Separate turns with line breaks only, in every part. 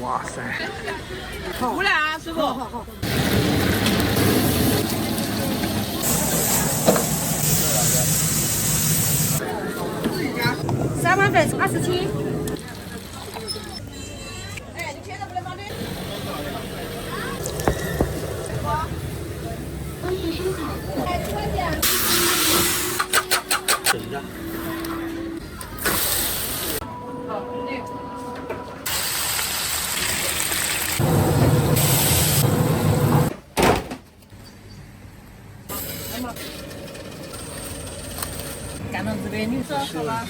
哇塞！
过来啊，师傅。
好。
3碗粉27。
等一下。
干到这边，你说好吧？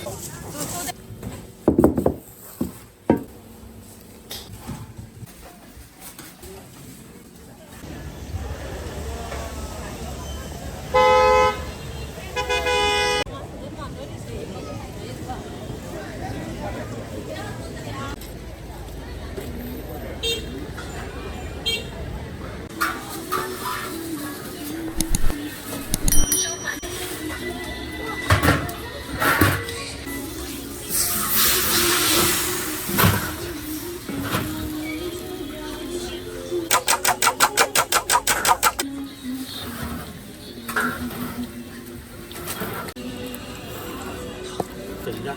等一下。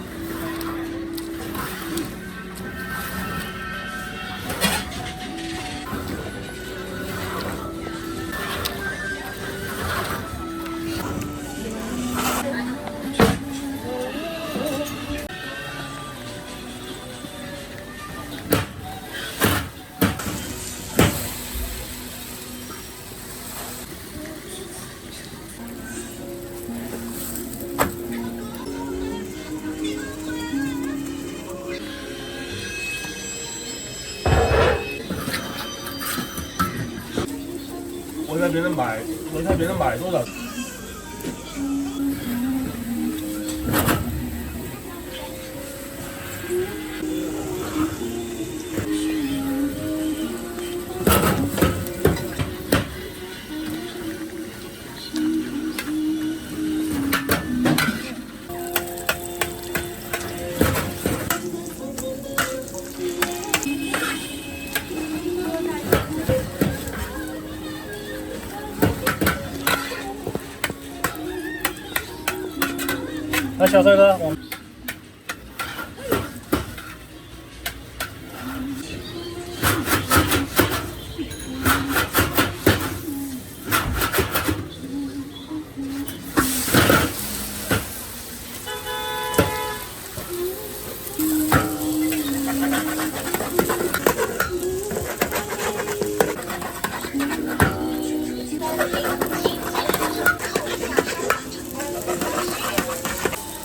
我在别人买多少？那小帅哥，我。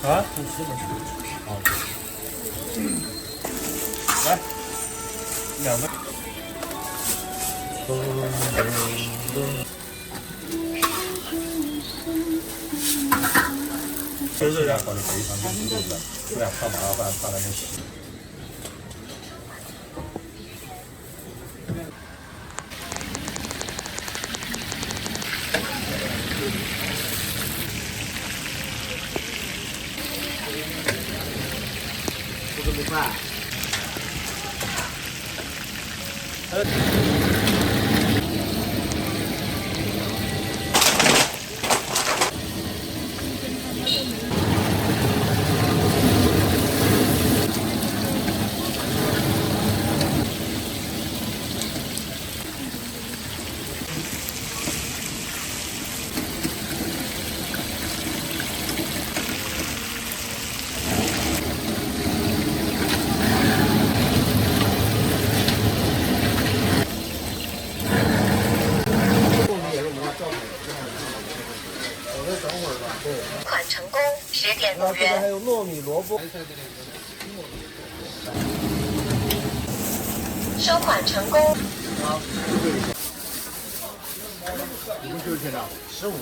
啊，50本。好。来，2个。就是要搞得非常清楚的，不要怕麻烦，怕那个洗。
不是不快。
款成功10.5元。
还有糯米萝卜。
收款成功。
好，一共多少钱了？15。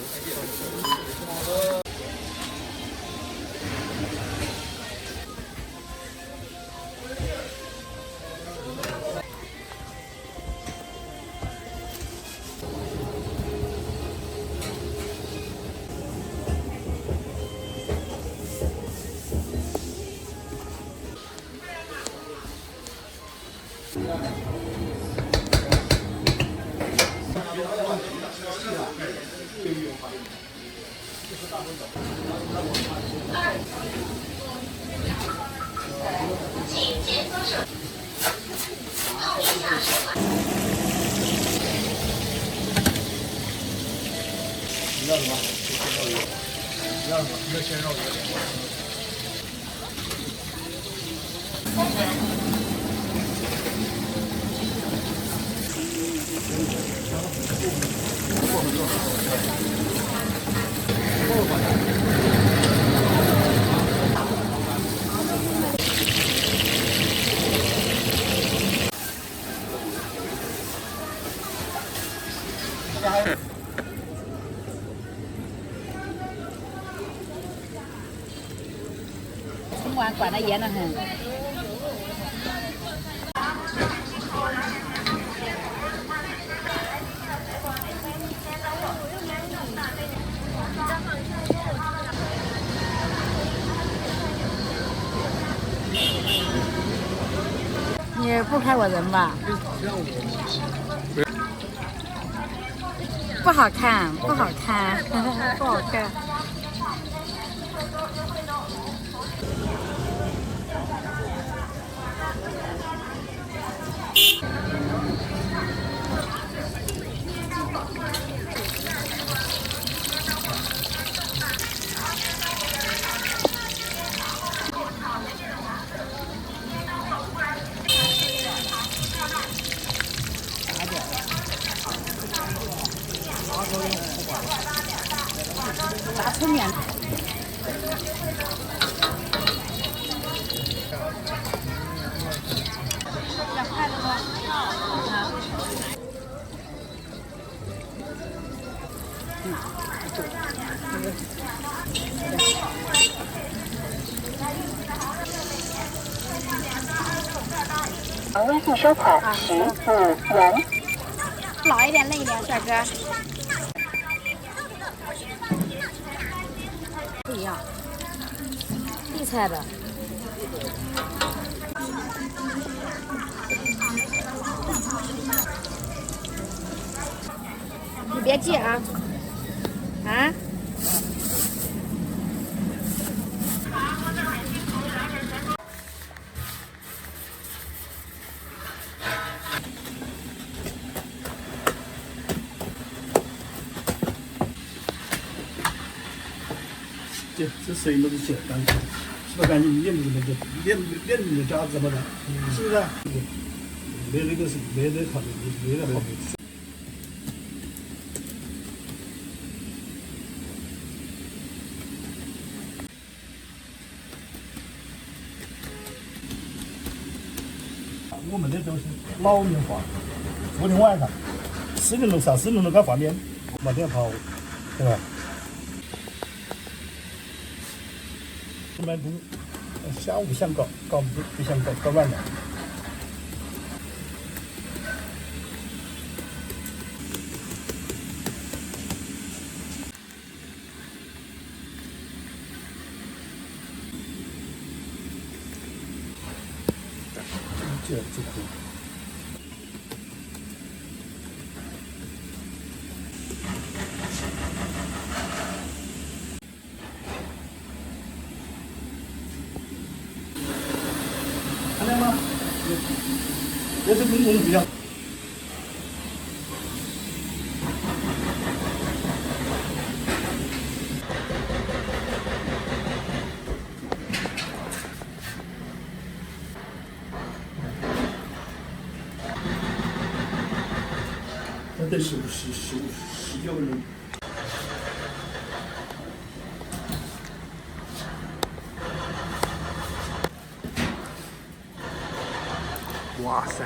请前方上后下车款。
你要什么？鲜肉鱼。你要什么？一个鲜肉鱼。
城管管得严得很。你不拍我人吧？不好看，不好看，不好看。炸春面。要快的吗？
微信收款15元。
老一点，嫩一点，帅哥。不一样，地菜的。你别记啊，啊。
这水都是简单的，是不干净？面里面就面里面加怎么的，是不是？没那个是没得考虑，没得好。我们这都是老年化，昨天晚上4点钟上4点钟搞饭店，没得跑，对吧？满都下午想搞不想搞晚了。这可以。看见吗？这是中国的比较。这得19个人。
哇塞！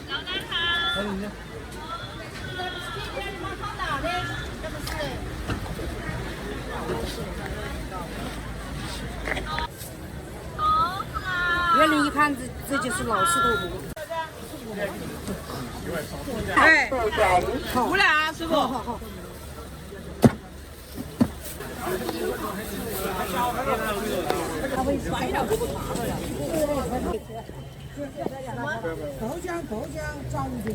老板好。个人一看这就是老石头布。
哎，过来啊，师傅。
好。
豆浆找不着。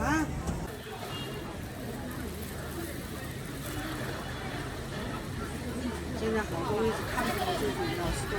啊。现在好多位置看不到这种老石头。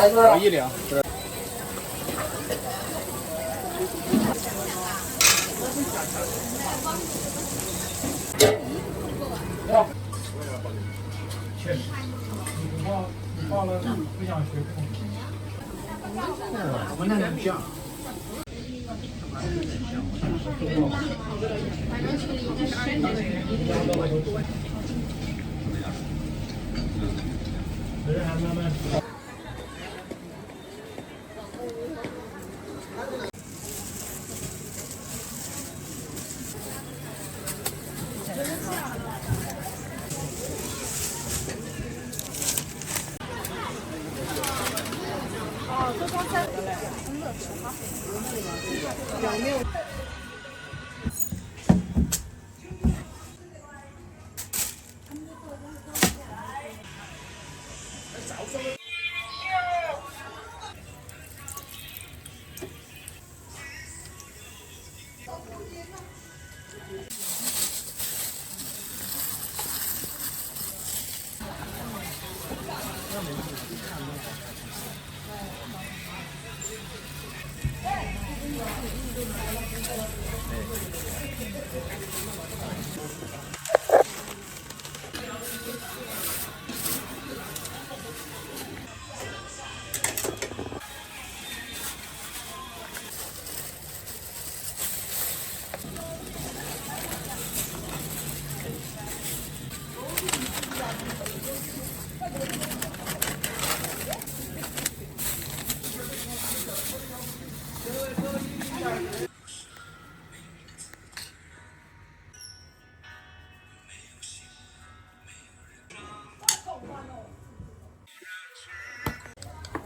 我一两。确实，你报了不想学空。我那个像。人还慢慢。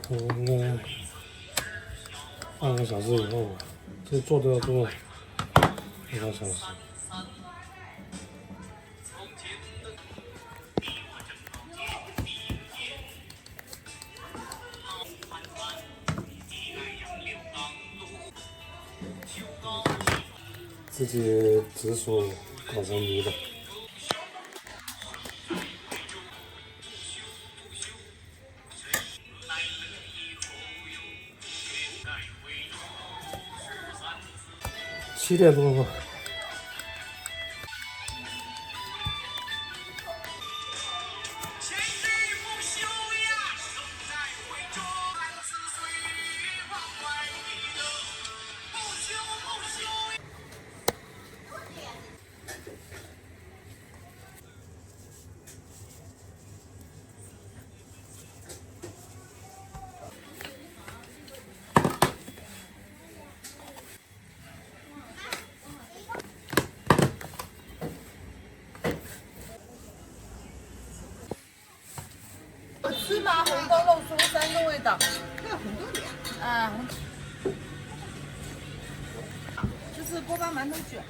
应该半个小时以后吧，这做都要做1个小时。
自己直属搞成泥的。7点多吧。
芝麻红豆肉松3个味道。还有红豆的呀？啊，就是锅巴馒头卷。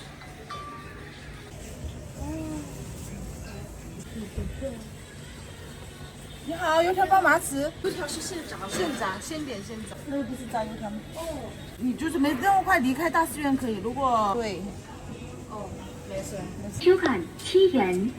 你好，油条包麻糍。
油条是现炸吗？
现炸，现点现炸。那个不是炸油条吗？哦。你就是没这么快离开大寺院可以，如果对。哦，没事。
收看7元。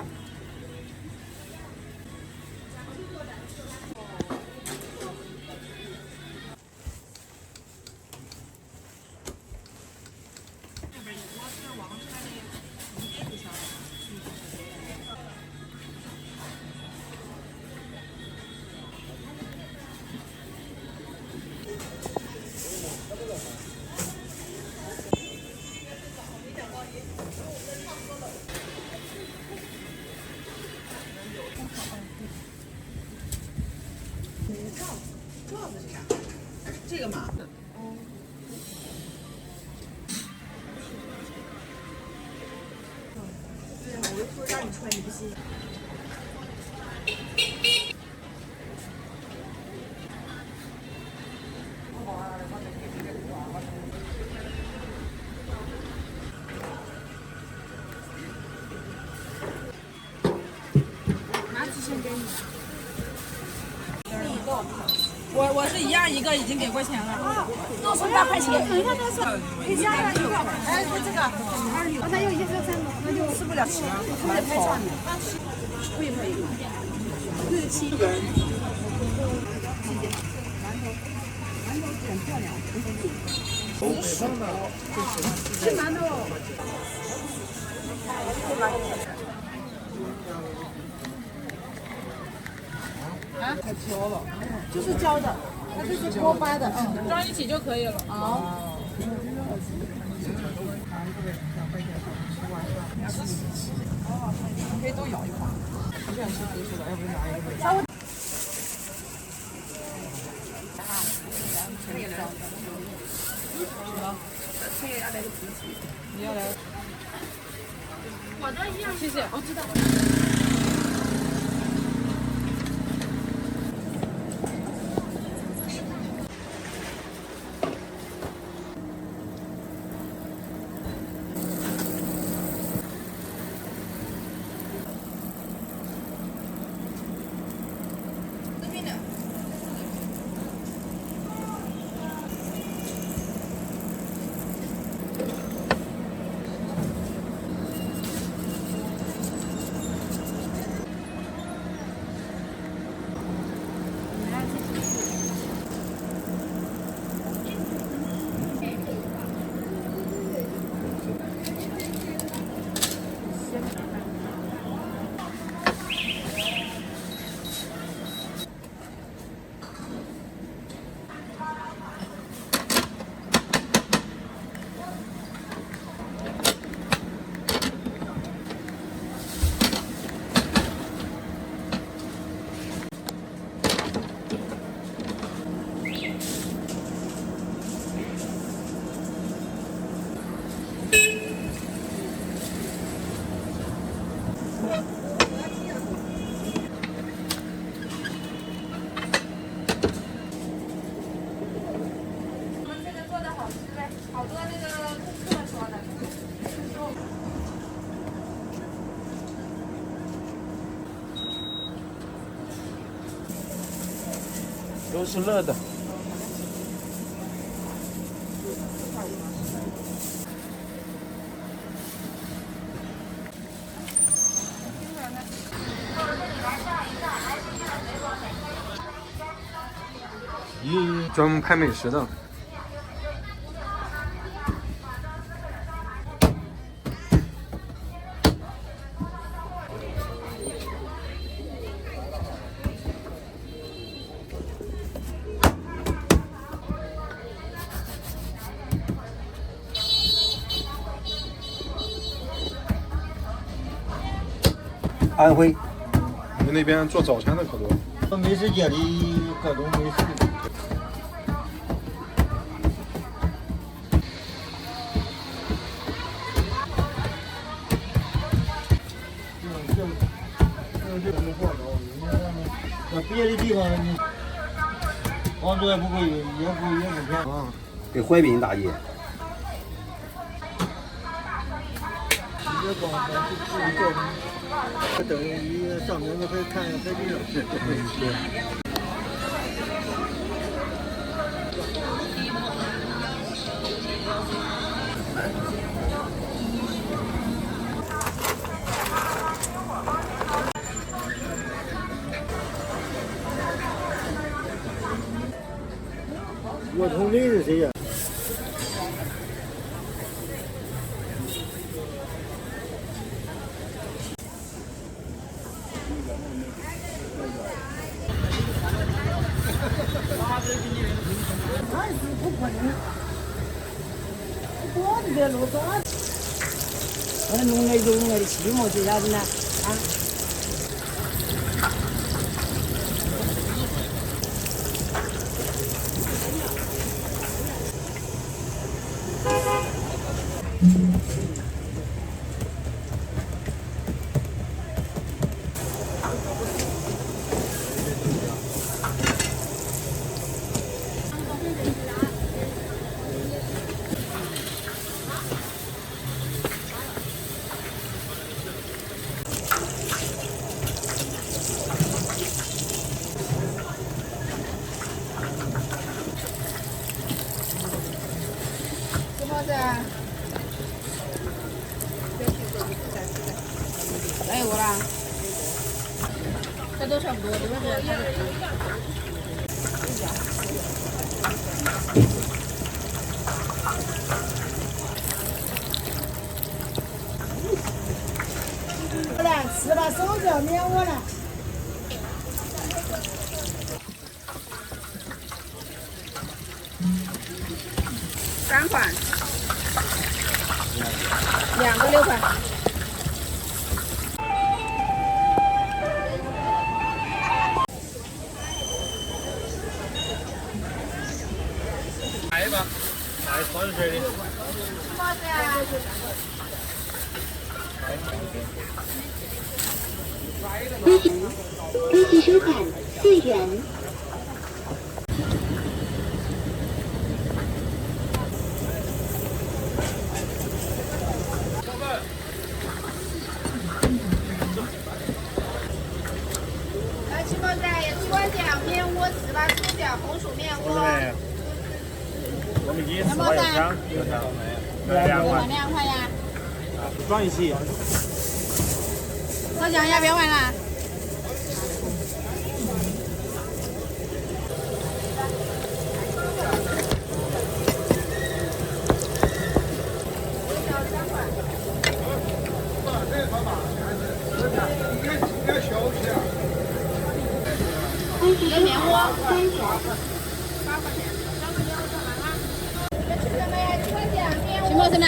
这个嘛。
我就说让你穿，你不信。麻糍先给你。
我是1样1个，已经给过钱了。啊，
肉松8块钱。
等一下再算，你加上1个。哎，就这个。
刚才有1、2、3个，那就
吃不了吃，来拍照呢。
可以。67。
很漂亮。
吃馒头。
啊，太挑了，就是焦的，它这是锅巴的，装一起就可以了。哦。可以都咬一块，你想吃合适的，要不就拿一个。稍微。
这个要来个橘子。
你要来？
我的1样。
谢谢，我知道。
都是热的。
专门拍美食的。
安徽，
你们那边做早餐的可多。
美食街里各种美食。别的地方你房租也不贵，也不便宜。
啊，
给怀彬大街。等于上面都可以看海景了。对。我同类是谁呀？
我弄来弄来的气嘛，这下子呢，啊。
哎，我啦，这都差不多，这个是。
我来吃了手就要免我了。
3块，2个6块。
来吧，来川水的。
该机收款4元。
来，七毛仔也几块钱，面窝糍粑水饺、红薯面窝。
我们一4块钱，2块。
2块呀。
装一起。
烧酱要不要完了？一个面窝3元。8块钱。几毛钱呢？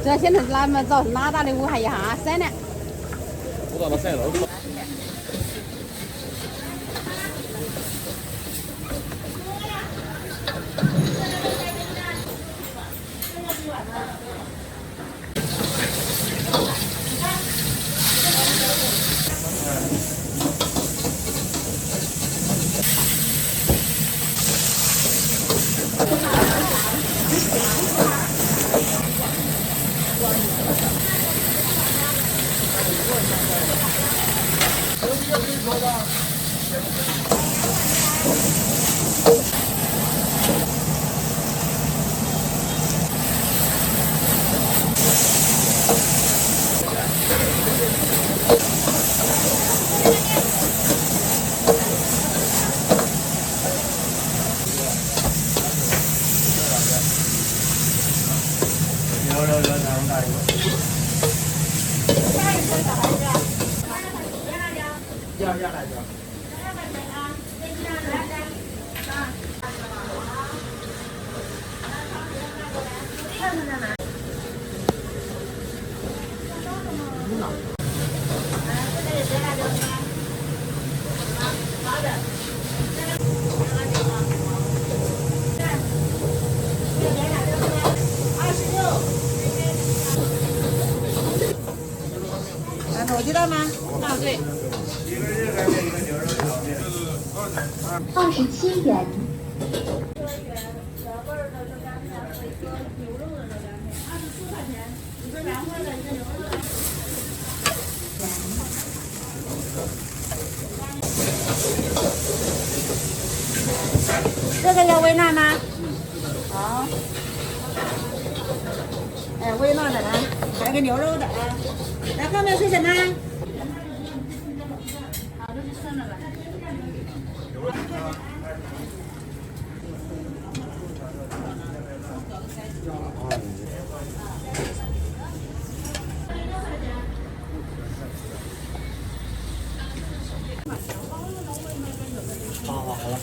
这现在哪么早哪打的我还一下3呢？
我到了3楼。
我知道吗？
啊，对。
27元。
这个要微辣吗？好。哎，微辣的啊，还有个牛肉的啊。来，后面是什么？好，这就算了吧。
好了。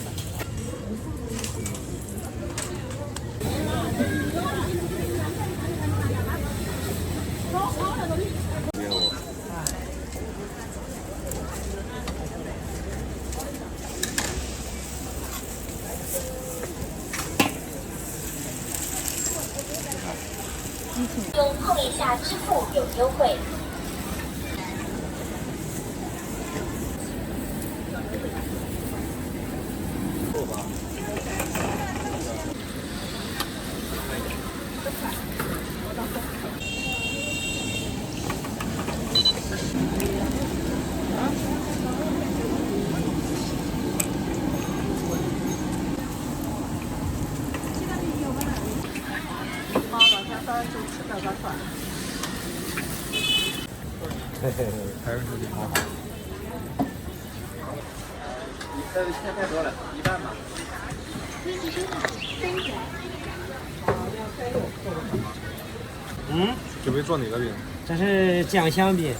用碰一下支付有优惠。
还是挺好。
这钱太多了，1半吧。
微信收款3元。
嗯，
准备做哪个饼？
这是酱香饼。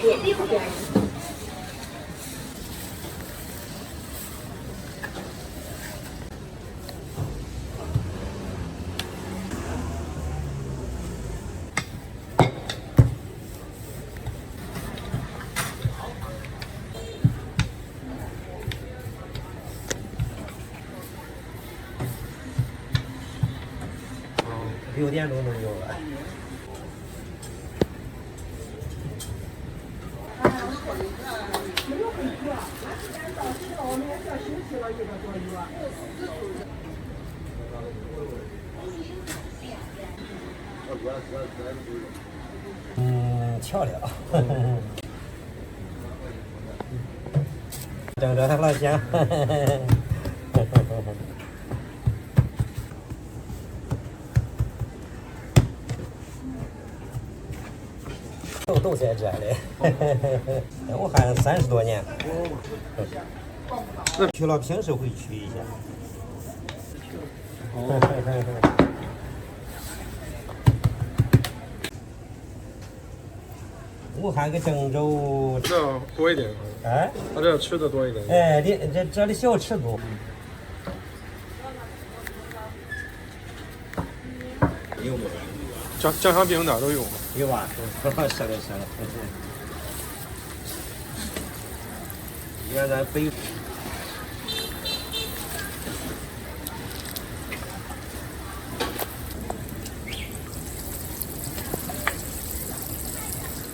2.6元。
6点钟能有了。漂亮。整着它老香。都在这里，我还30多年，去了平时会去一下。武汉跟郑州
这多一点。
哎，
他这吃的多一点。
哎，这里小吃多。有没有？
酱香饼哪儿都有。
有吧？是的，是的。原来北。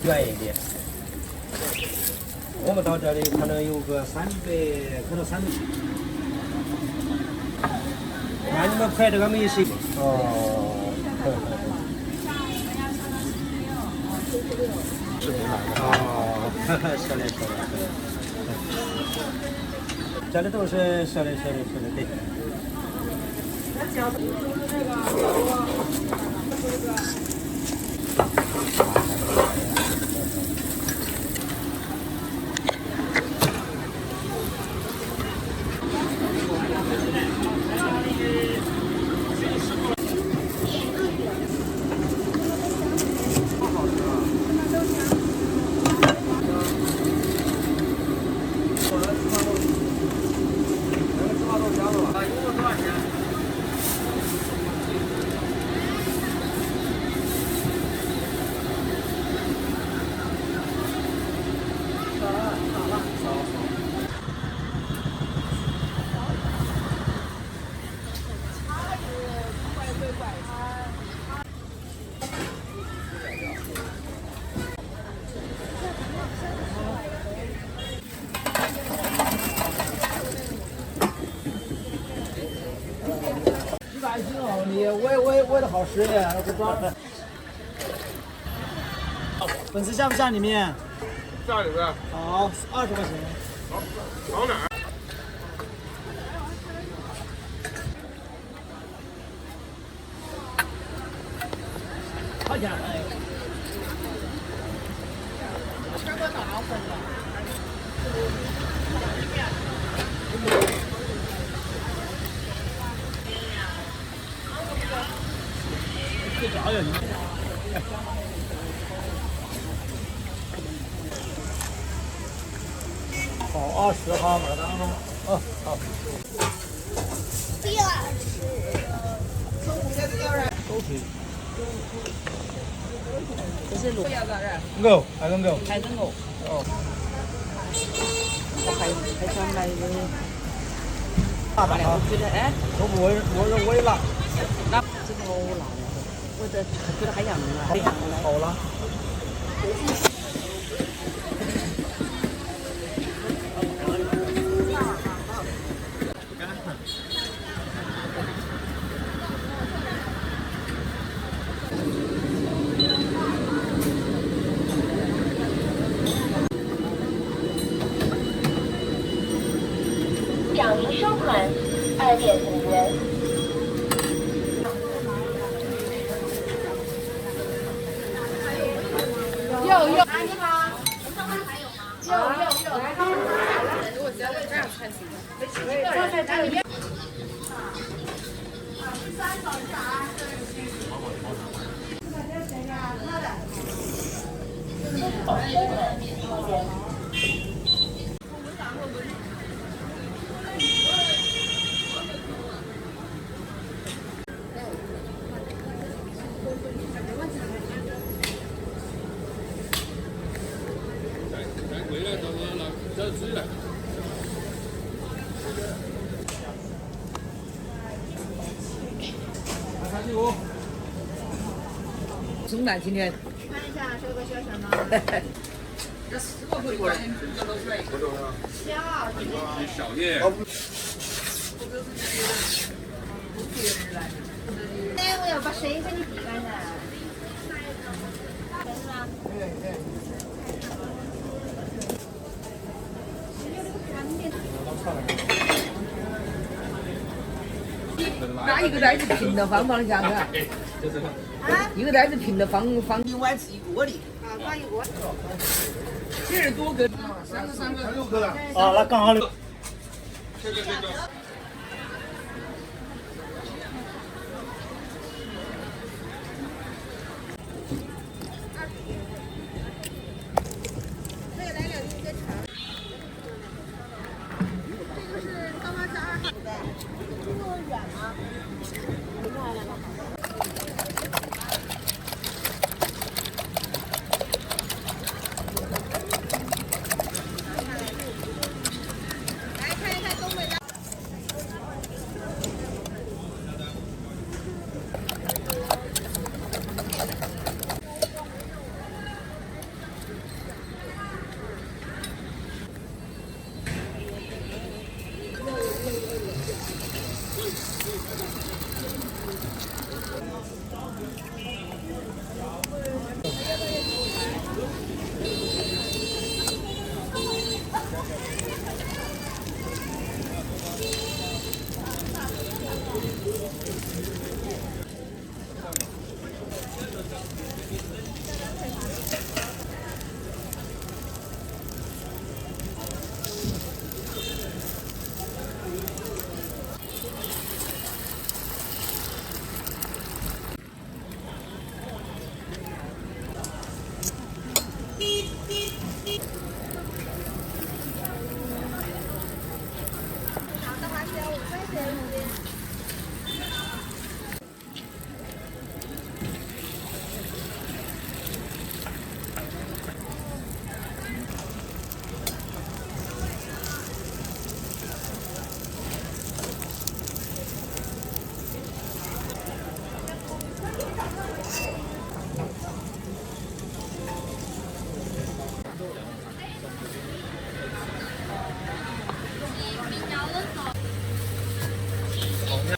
远一点，我们到这里可能有个300，可能300。那你们拍这个美食？哦。
视频来的。
哦，是的。这里都是对。的好吃的，不装。粉丝下不下里面？
下里边。
好，20块钱。
往哪儿？
好家伙！
吃过老粉了。
最早的。好，20号码当中。哦，好。
第二次。
都可以。
这是卤。
牛，还是牛？
还是牛。
哦。
我还想买一个。
辣吧啊！
我觉得哎，
我也辣。
那这个我辣的，我觉得还养啊，还养了。
好了。
涨停收款2.5元。
有啊，你好，有，我觉得这样才行。
中南今天。
看一下这个叫什么？
小叶。
那我要把水给你递干噻。
拿一个袋子平的放的下面，一个袋子平的放另外是一锅里。
啊，放一锅。
70多个。
6个了。啊，那刚好6。
这个。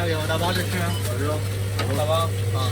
有的包着吃，好热。大包啊。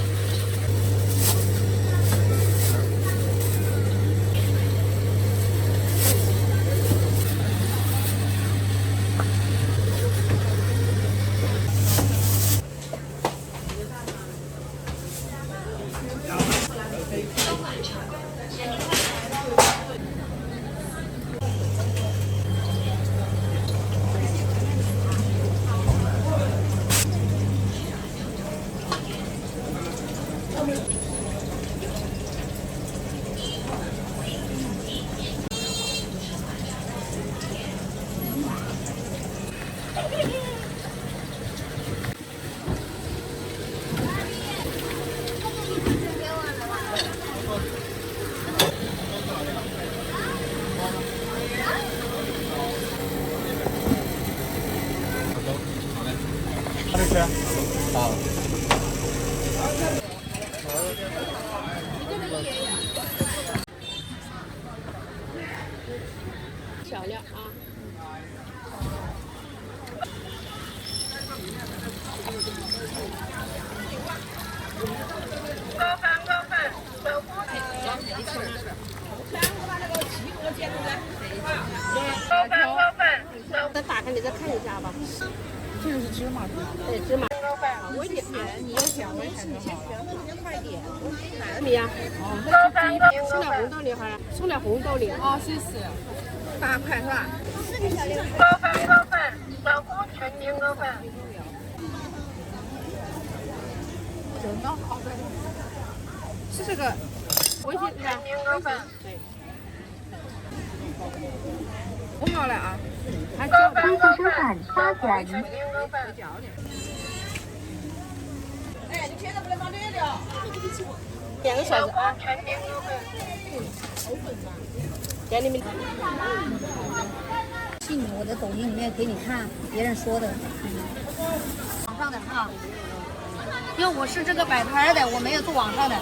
好。
漂亮啊！再打开你再看一下吧。这个是芝麻粉，对芝麻。我点你要想我才能好了。快点，怎么样？送点红豆泥好了，送点红豆泥。哦，谢谢。8块是吧？高粉，老公全年高粉。真的好的。是这个，微信是吧？高粉。对。我好了啊。
微信收款8元。
哎，你现在不能放这个了。
2个小时啊。给你们。
信你，我的抖音里面给你看别人说的。网上的哈，因为我是这个摆摊的，我没有做网上的。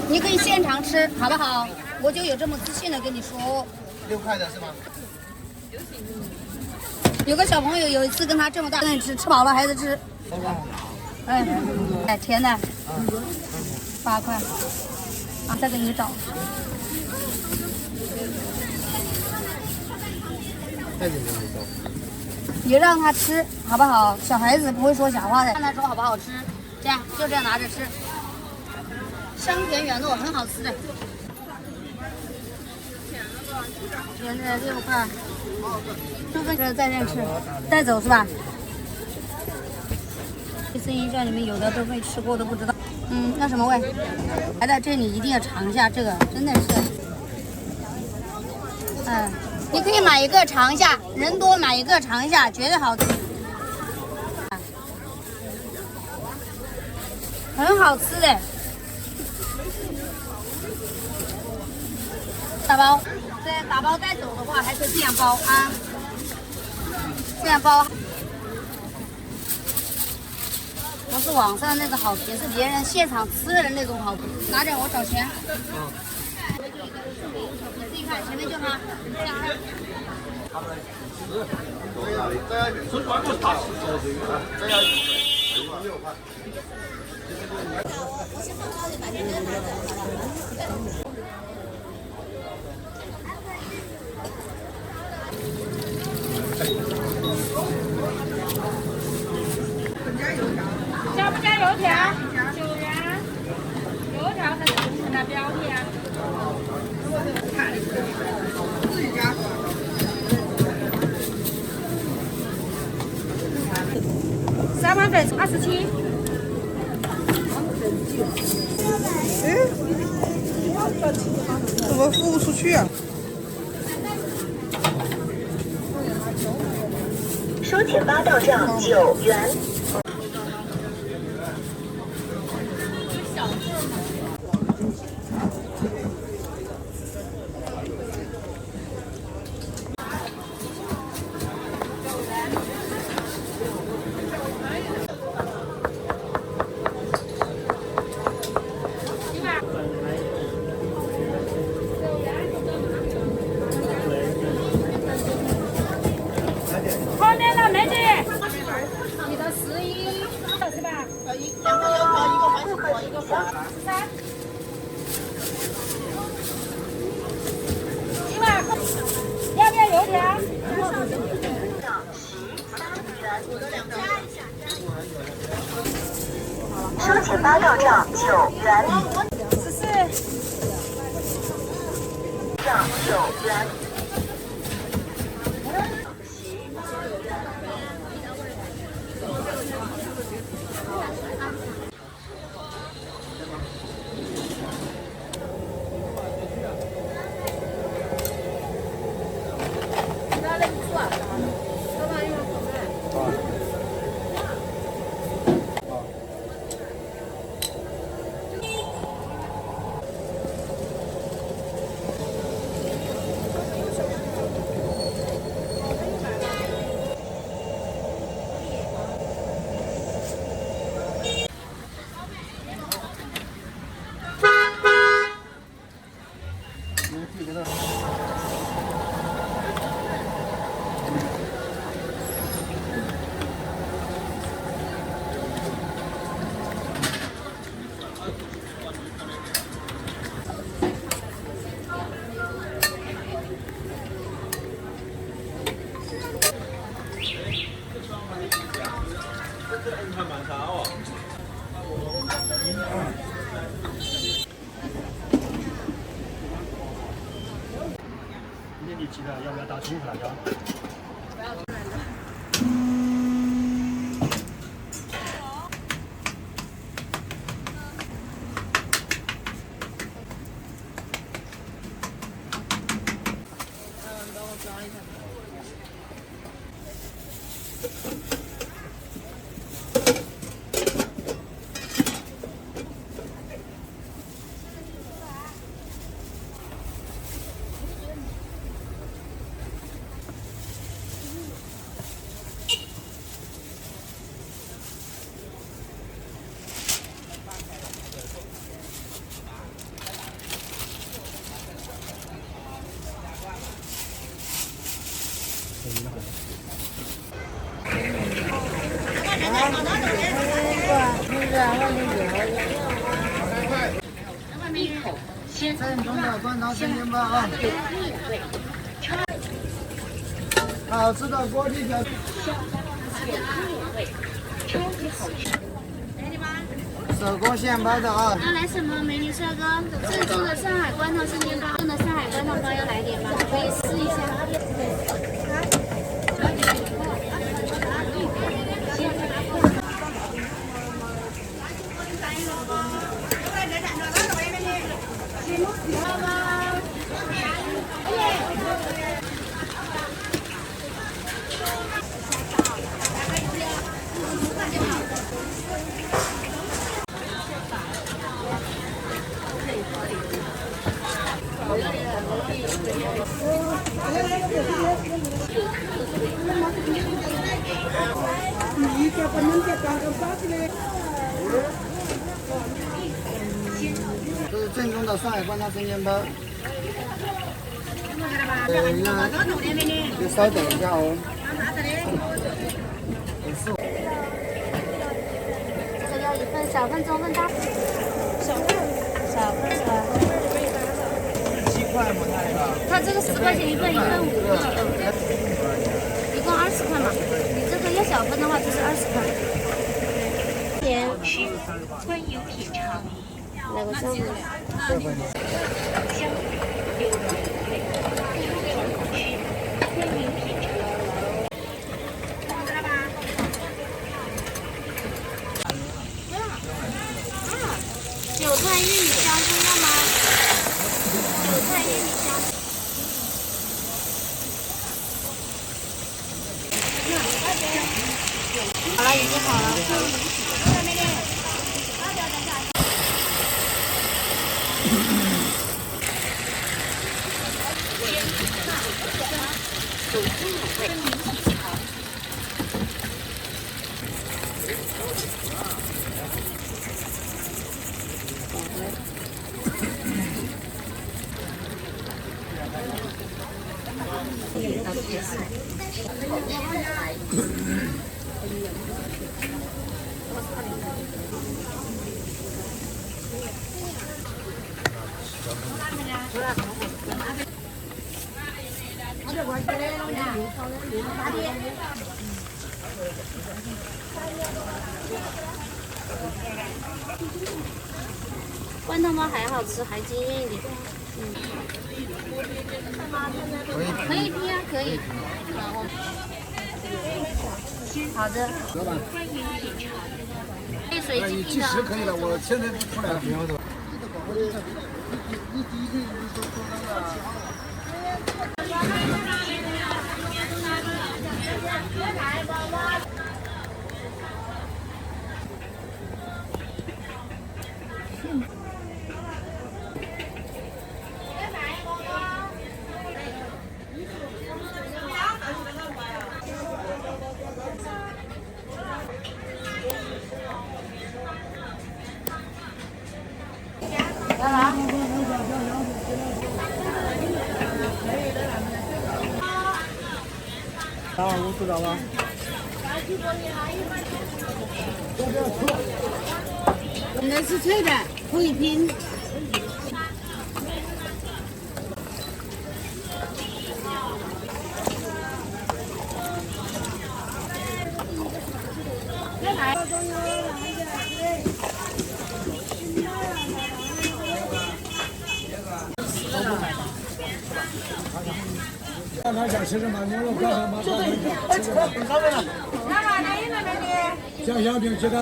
你可以现场吃，好不好？我就有这么自信的跟你说。
6块的是吗？
有个小朋友有一次跟他这么大，跟你吃饱了还在吃。哎，甜的，8块，啊，再给你找。你让他吃好不好？小孩子不会说假话的，看他说好不好吃，这样就这样拿着吃。香甜圆糯很好吃的，甜的6块，这个在这吃，带走是吧？生意上你们有的都没吃过都不知道。那什么味？来到这里一定要尝一下这个，真的是。你可以买一个尝一下，人多买一个尝一下，绝对好吃。很好吃的。打包，打包带走的话还是这样包啊，这样包。不是网上那个好评，是别人现场吃的那种好评。拿点我找钱。你自己看前面就好。
加不加油条？9元。油条才是红尘的标配啊！自己家。3碗粉27。
怎么付不出去啊？
收钱包到账9元。
后面的美女。
你的10
收钱包到账9元。账9元。
年纪轻了，要不要打冲辣椒？
正宗的灌汤生煎包啊！好吃的锅底饺，手工现包的啊！
要来什么美女帅哥？正宗的上海关汤生煎包，正宗的上海关汤包要来点吗？可以试一下。
这是正宗的上海关汤生煎包。就稍等一下哦。
这个要1份，小份、中份、大份。小份是吧
7块吗？
它这个10块钱1份，1份5个，一共20块嘛。你这个要小份的话就是20块。
欢迎品尝。
哪个项目？韭菜玉米香是要吗？韭菜玉米香。好了，已经好了。灌汤包还好吃，还惊艳一点。可以拼啊，可以。然后，好的。配水晶
计时可以了，我现在出来了。
知道吗？
应该是脆的，可以拼。
灌汤饺吃什么？牛肉灌汤包。吃什么？酱香饼鸡蛋。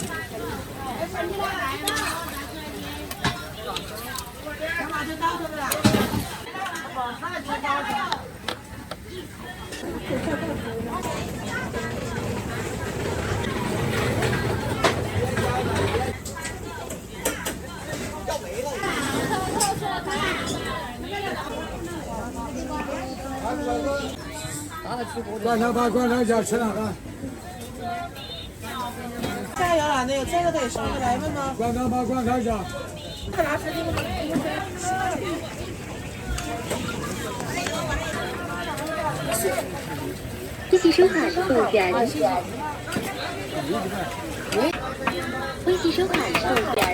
灌汤包、灌汤饺吃哪个？
加油了，那个这个得上来问吗？
灌汤包、灌汤饺。
谢谢收看豆点儿。微信收看豆点儿。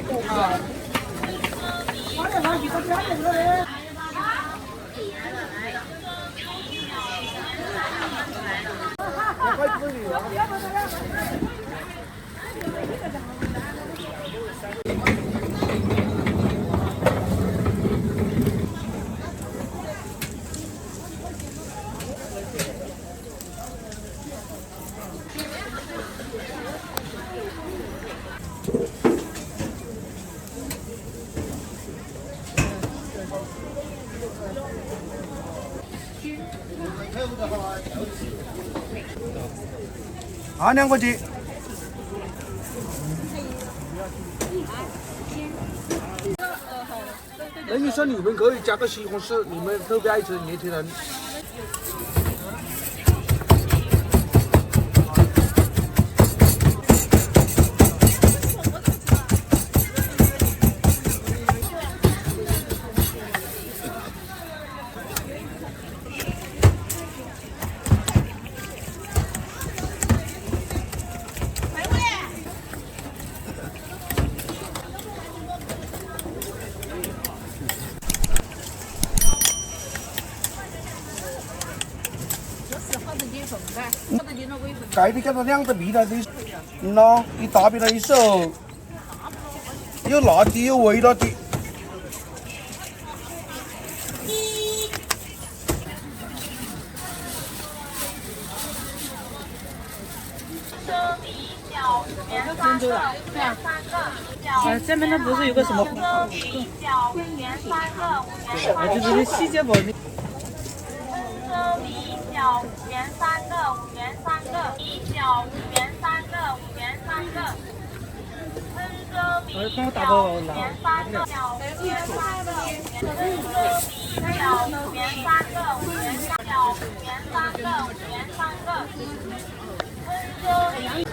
2两块钱。
那你说你们可以加个西红柿，你们特别爱吃年轻人。盖的给它两个米了的，喏，一大饼了一手，有辣的，有微辣的。
珍珠的，对啊。下面那不是有个什么？就是这细节包的。
5元3个，5元3个，米酒5元3个，5元3个。温州米酒5元3个，5元3个。温州米酒5元3个，5元3个，5元3个，5元3个。温州米。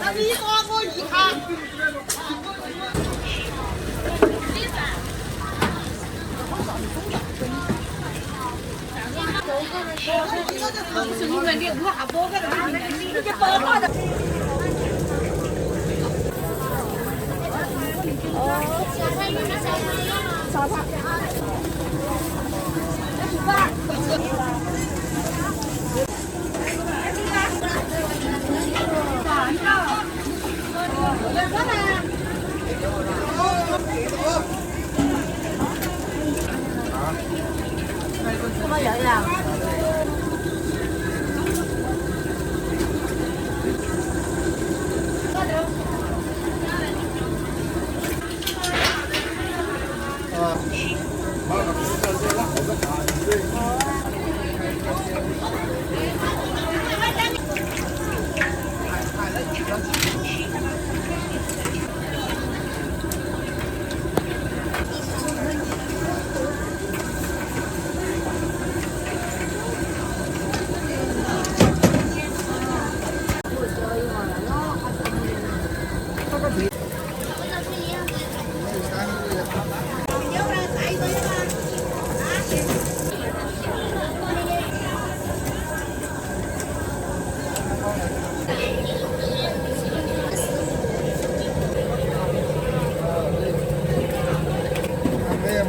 那你说我一看。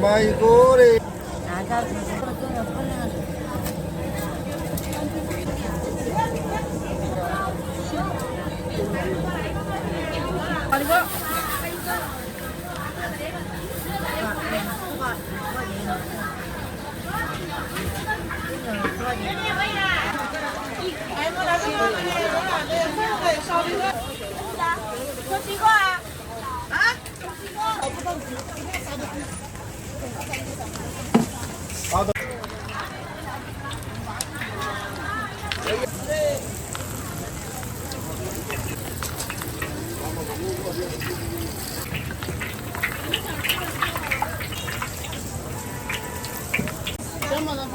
买一个的。
说几个啊？啊？
好的。
这么多饭。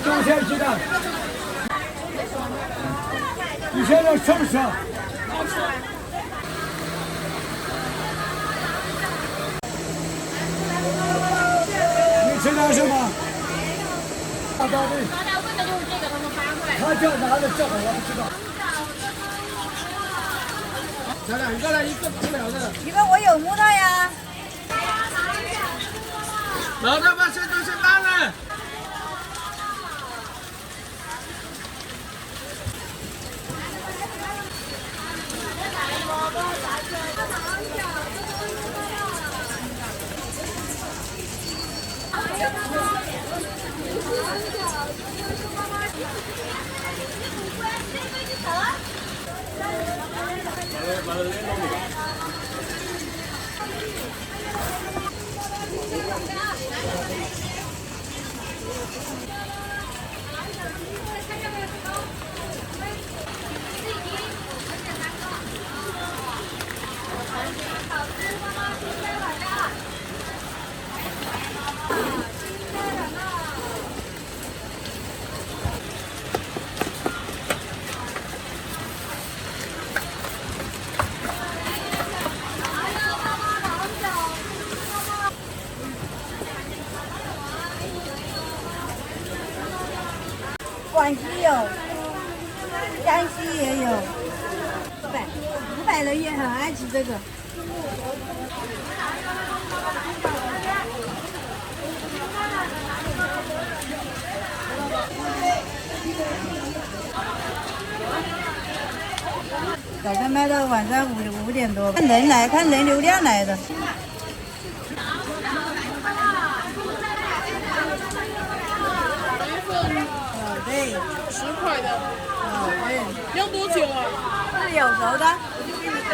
冬天鸡蛋，你现在吃不吃？你吃点什么？大刀的。
大家问的就是这个，他们8块。
他叫哪里叫我不知道。咱俩一个来，一个不了的。
你们我有木头呀。
老大把这东西拉了。
广西有，江西也有，500人也很爱吃这个。早上卖到晚上5点多，看人来，看人流量来的。对，10块的。对。要多久啊？是有熟的，我就给你抓。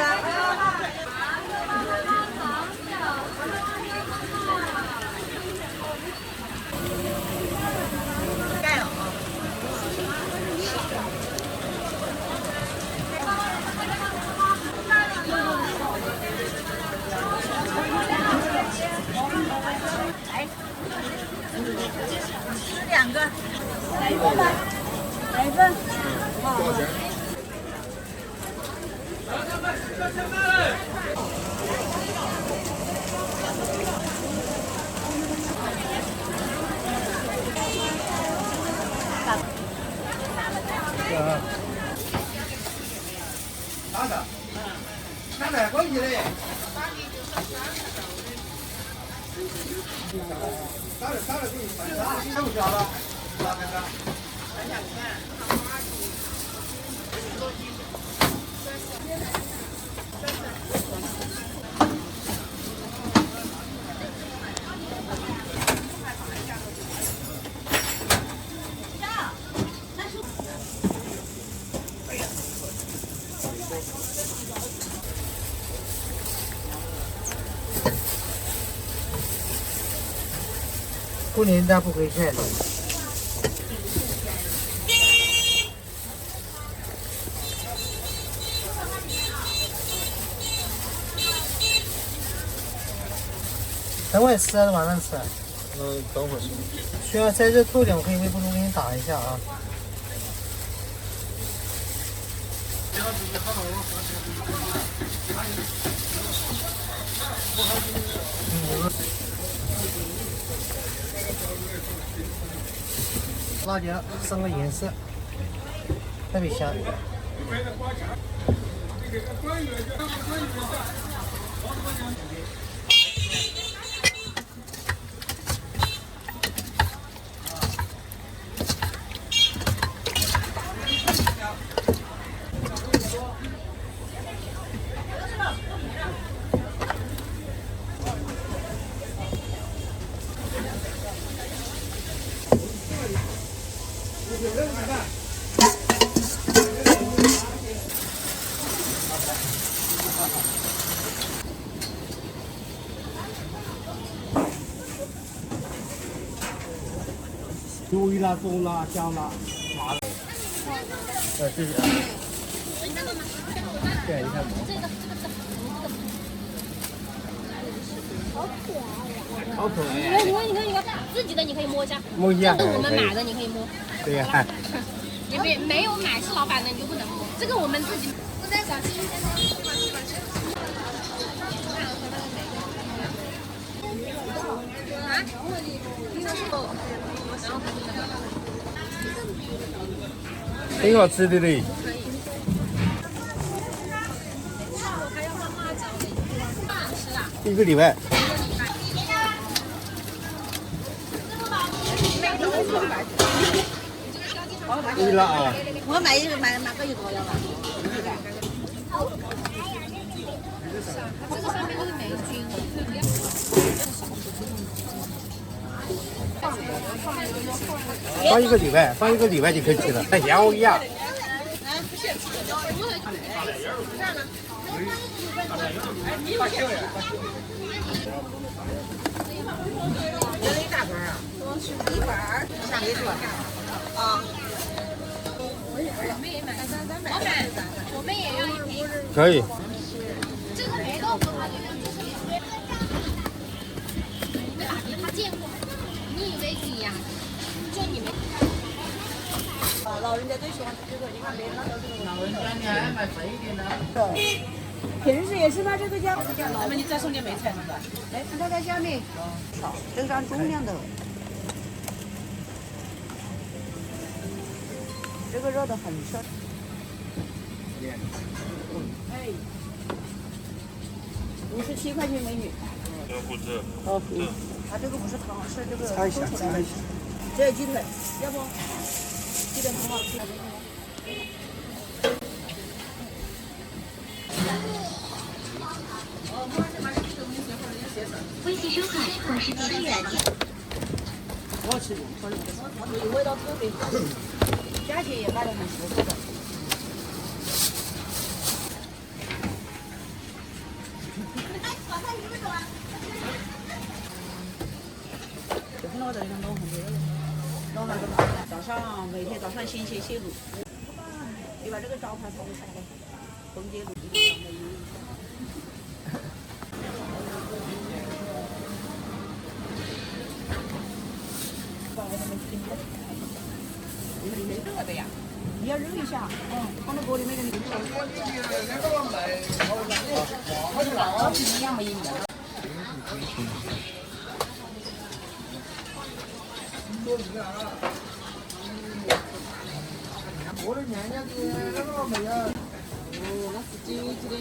盖了啊。吃2个。来一份吧，来一份。多少钱？
啥的？300块钱嘞。杀了给你买啥？剩不下了？啥看看？
过年大不回菜的。等会吃还是晚上吃？
等会儿吃。
需要在这透点，我可以微波炉给你打一下啊。辣椒升个颜色，特别香。
油辣、中辣、香辣、麻的。
谢谢啊。对，你看嘛。好可爱呀！
你看，自己的你可以摸一下，
摸一下。
这是我们买的，你可以摸。
对呀。
你没有买是老板的，你就不能摸。这个我们自己。我在小心。
挺好吃的嘞。1个礼拜。
对了啊。
我买个一个要吧？
这个上面都是霉菌。
放一个礼拜，放一个礼拜就可以吃了，像羊肉一样。
这一大盘啊，1盘，下给说啊。
我们也要一瓶。
可以。
这个霉豆腐它就是他见过，你以为是一样？就你们。
老人家最喜欢吃这个，你看别人那都是那个。老人家
你还买肥一点的。
平时也是吗？这个酱？那么你再送点梅菜是吧？
哎，它在下面。
少，这是按重量的。这个热的很热。哎，57块钱美女。
这个不吃。
哦，它这个不是汤，是这个。
擦一下，擦一下。
这鸡腿，要不鸡腿很好吃。
微信收款60机器人。
我要吃，味道特别好，价钱也卖得很实惠的。就是我这里弄很多的，弄那个早上每天早上先写写路，你把这个招牌抄下来，红街路。热的呀，你要热一下，放到锅里面给你热。一样没一样。
我的娘娘的那个没有。
哦，那是金子的。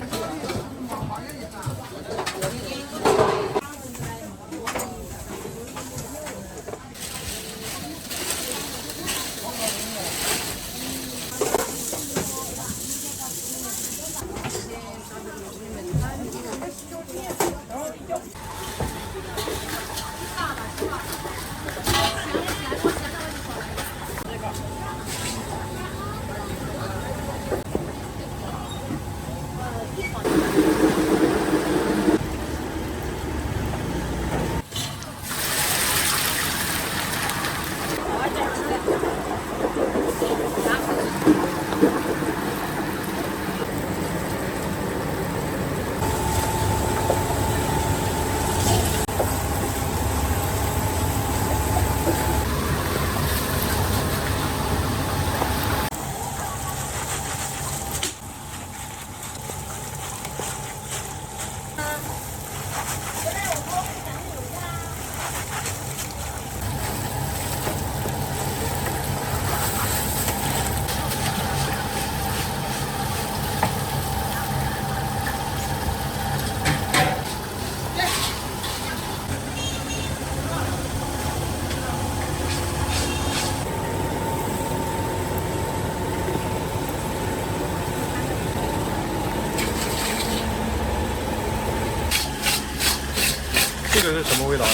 这个是什么味道？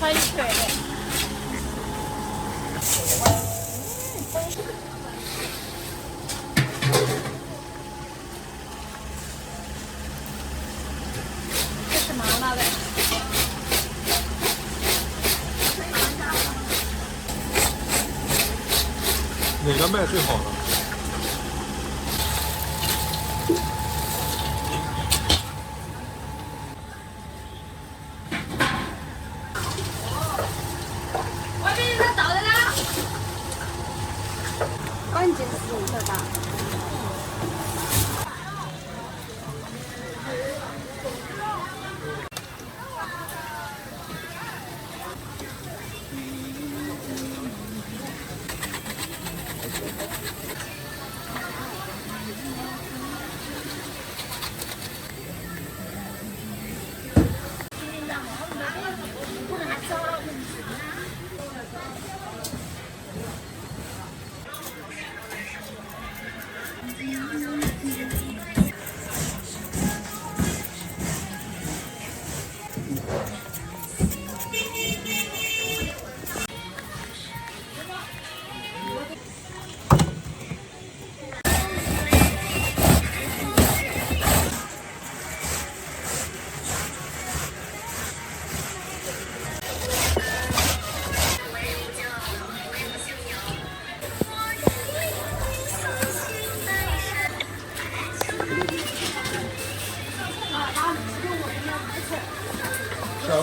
喷水。这是麻辣的。
哪个卖最好呢？
关键是你这吧。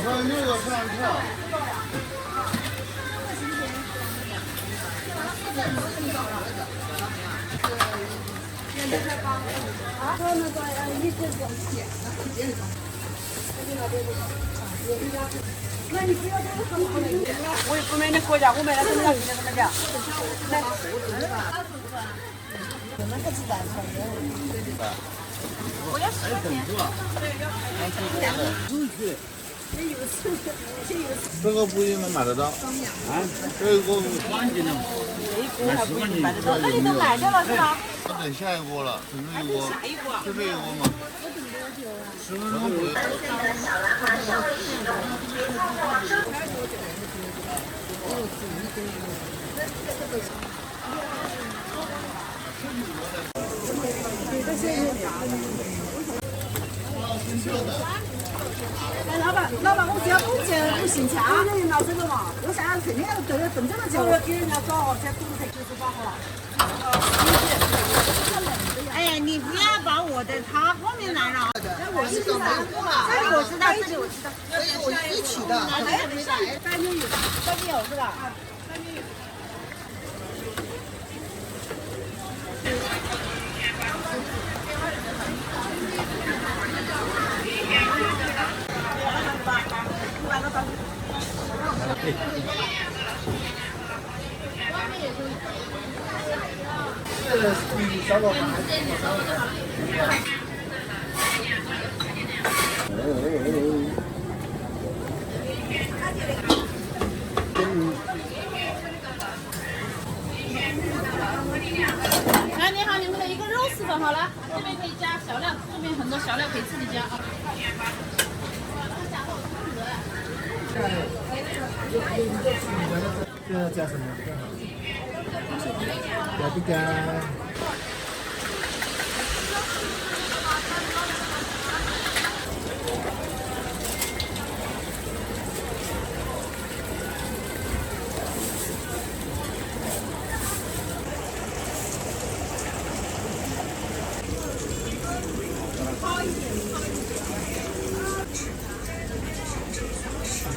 份6个上菜。
那你不要这个很好的，我也不买那国家，我买了怎么样？你怎么讲？来，我们还是单纯的。我要10块钱。
这个不一定能买得到。啊，这个关键的。
买得到，那你都买掉了是吧？
等下一锅了，等这一锅，就这一锅嘛。10分钟左右。
哎，老板，我只要不行强，那就拿这个嘛。我想肯定要等这么久，给人家找好才不才就是搞好。哎，你不要把我的他后面来了。我知道，这里我知道，所以我一起的。3斤有是吧？
哎，你好，你们的一个肉丝粉好了，这边可以加小料，这边很多小料可以自己加啊。
这要加什么？加不加？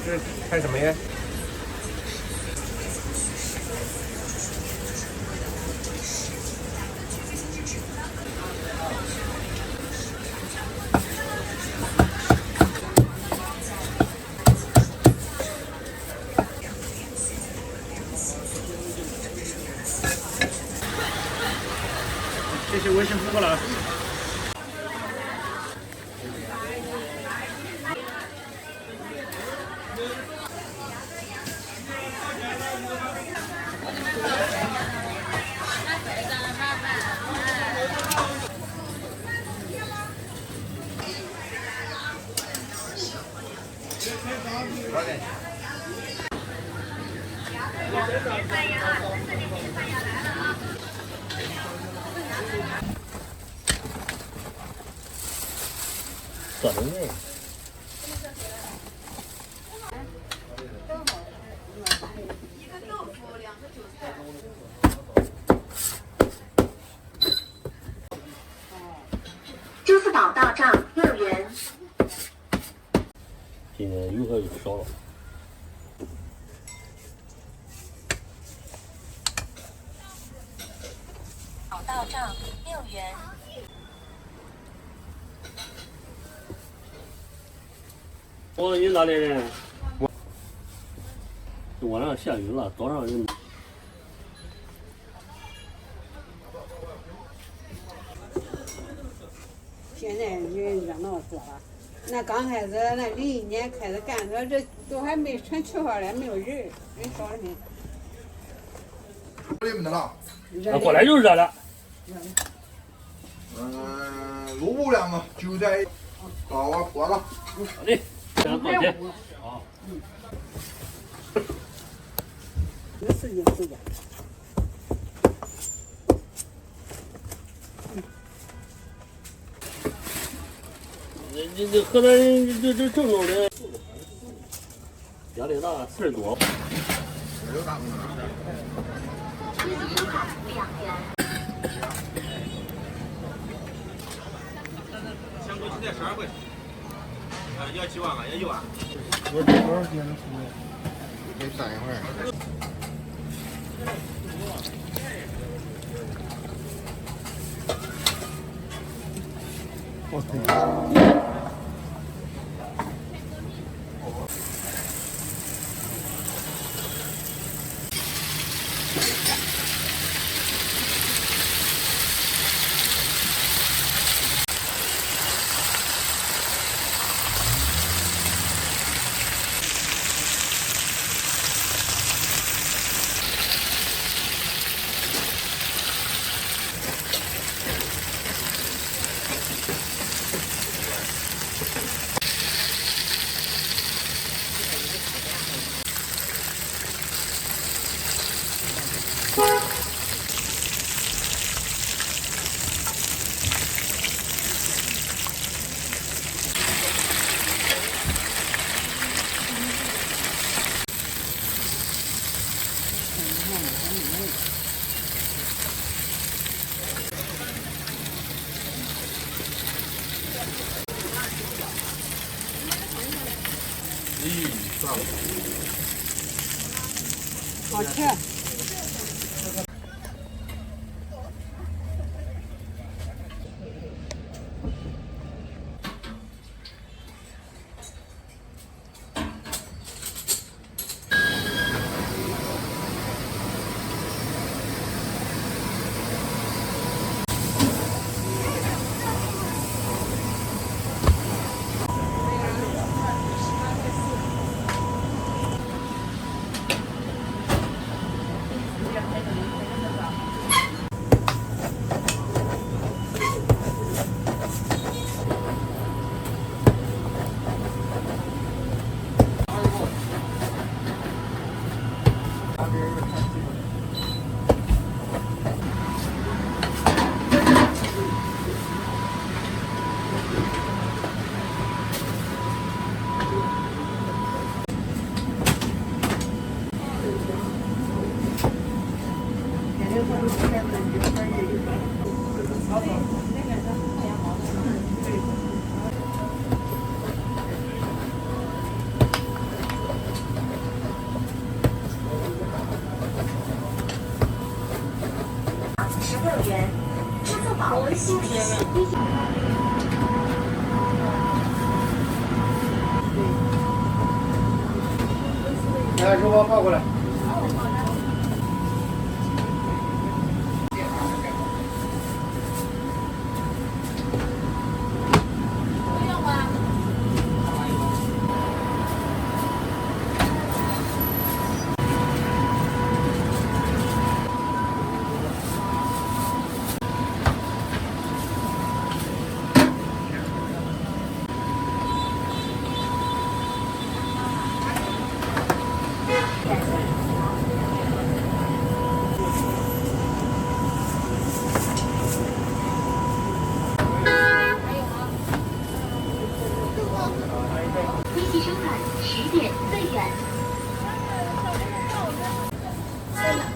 这看什么呀？
谢谢微信付过来。
短的那个。
支付宝到账6元。
今天鱼可少了。
到账6元。
你哪里人？晚上下雨了，早上人。
现在人热闹多了，那刚开始那01年开始干的，这都还没全缺少了，没有人少得很。
热没得了。
过来就热了。
萝卜两个，韭菜搞啊活了。
好嘞，这样多少钱？好。
时间。
这河南人这正宗的，压力大，40多。
香锅鸡蛋12块，要几碗啊？要1碗。
多少点的出来？
得等一会儿。
我天！
好吃。
16元，支付宝微信提醒。
来，肉包抱过来。
微信收款10点最远。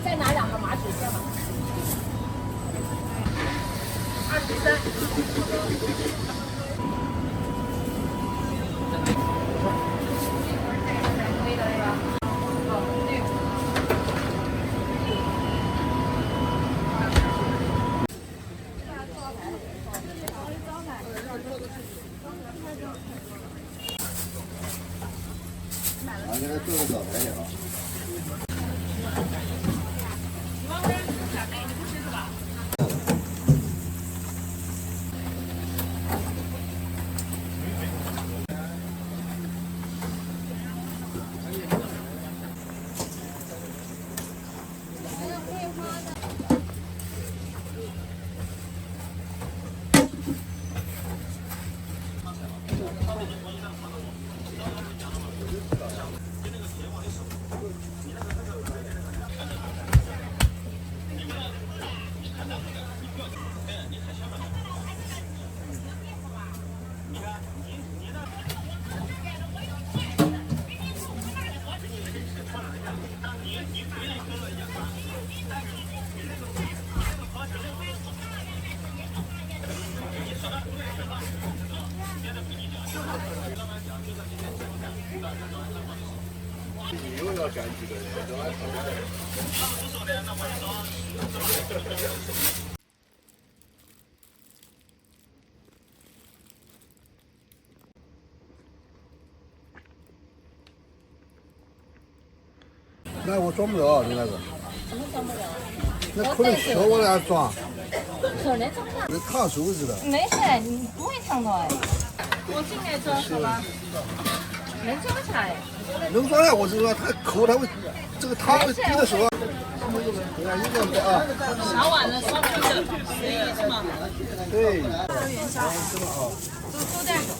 再拿2个麻薯片吧。23。
给他做个早餐去啊。
那我装不了，你那个。
怎么装不了？
那可能需要我来装。
可能装不了。
那烫手指的。
没事，你不会烫到哎。我进来装好吧？能装起来。
能装呀，我是说它抠，它会这个汤会滴的时候。你看一个的啊。
小碗的烧汤的，随意是吗？
对。
元宵，都带走。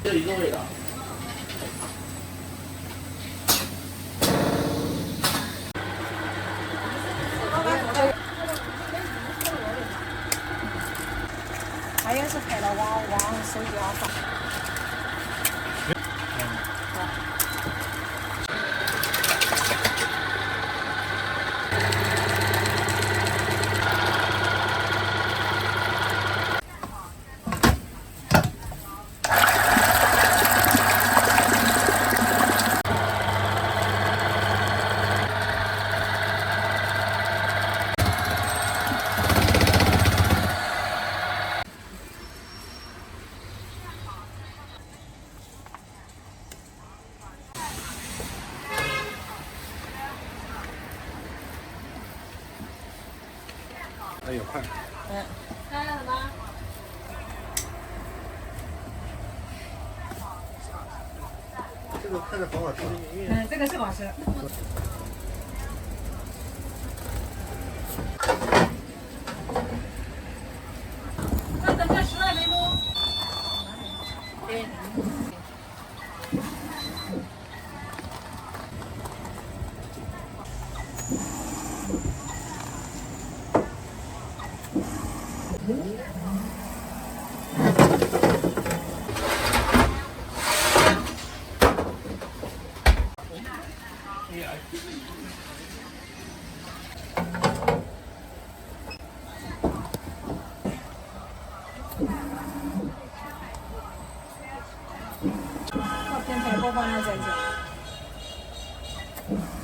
这一个味道。
他也是拍了往手机上发。
哎呦，快！
开了什么？
这个看着好好吃。
这个是好吃。那等下10来分钟。对。照片才播放量再讲。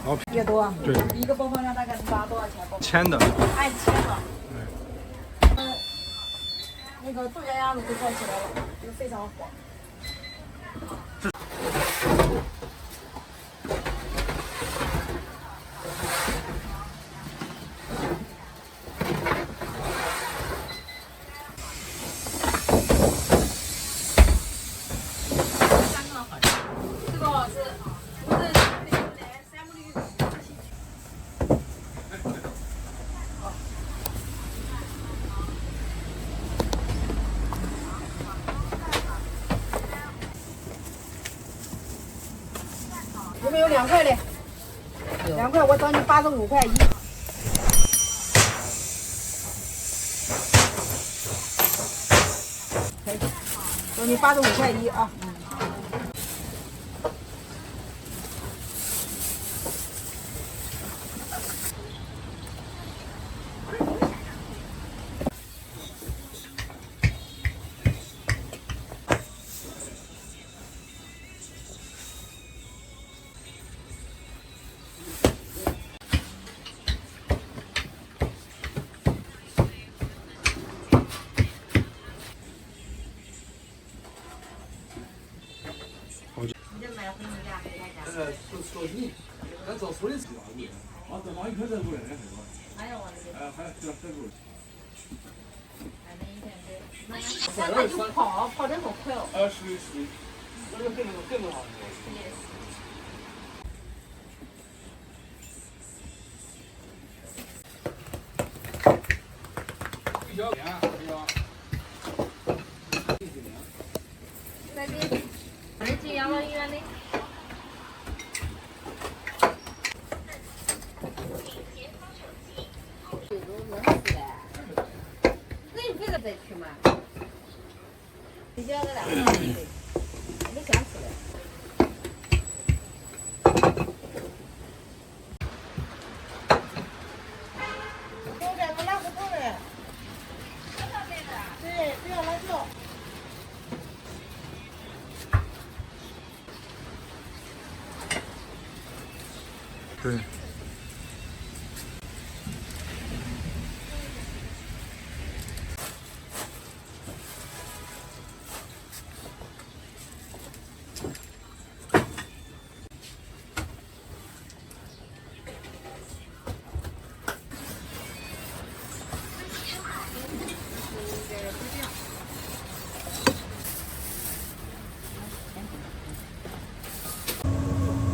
好，
越多。
对。
一个播放量大概是多少钱？
签的。
按签的。
对。
那个杜佳丫子都站起来了，就非常火。有没有2块的？2块，我找你85块一。可以，找你85块一啊。
说你，咱做出的是啥子？啊，再往一块再过来，
还有我的。
还再过来。
现在就跑得好快哦。
是，那个更好。
再见。二级养老院的。这个再去嘛？你叫个两个，没想起来。
够的，不拉不够的。对，不要拉掉。
对。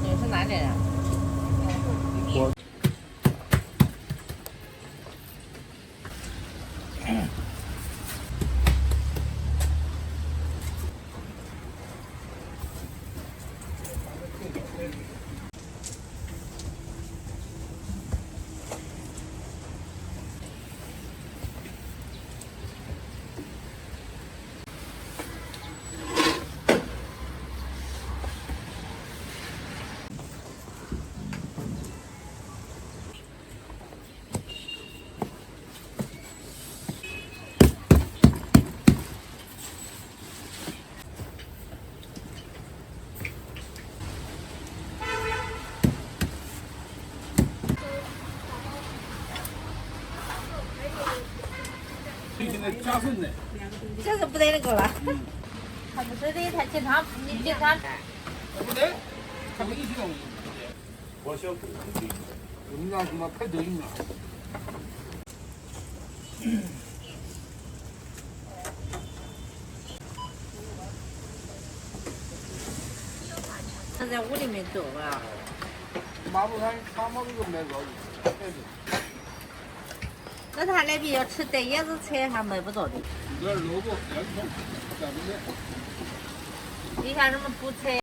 你是哪里人？
我。
加份的，
这是不得那个了。他不是的，他经常你经常。
不得，他不一定。我小狗，我们家什么拍抖音啊？
他在屋里面走啊。
马路上他们都卖高的，
那他那边要吃带叶子菜还买不到的。
有点萝卜、洋葱，咱们的。
你像什么蔬菜？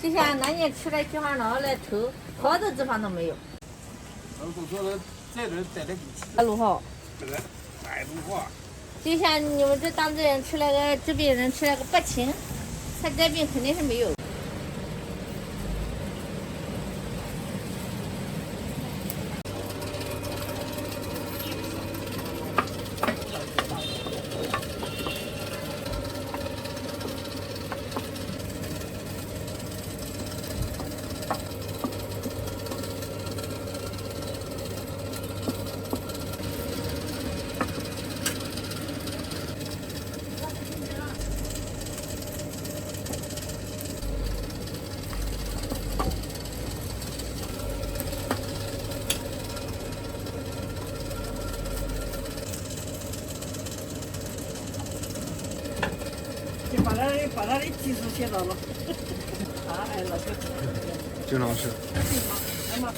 就像那年吃了菊花脑来抽，好多地方都没有。
我说的在这待得
大陆好。
这个大陆话。
就像你们这当地人吃那个这边人吃那个白芹，他这边肯定是没有。
把他的技术学到了，哎，老师，
经常吃。
哎妈。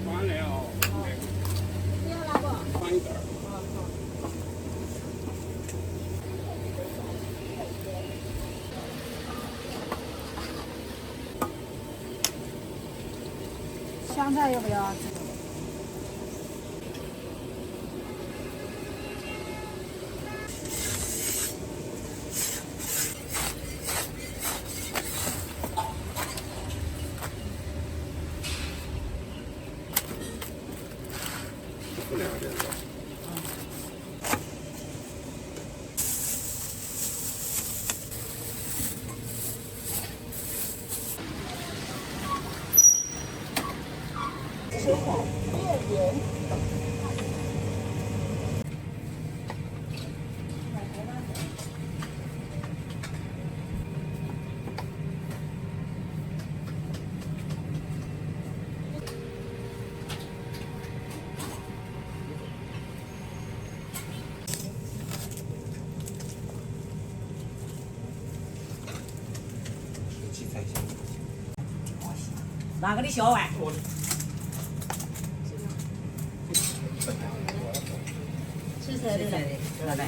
完了，
你要拿不？
放一点。
香菜要不要？拿给你小碗。吃菜的，老板。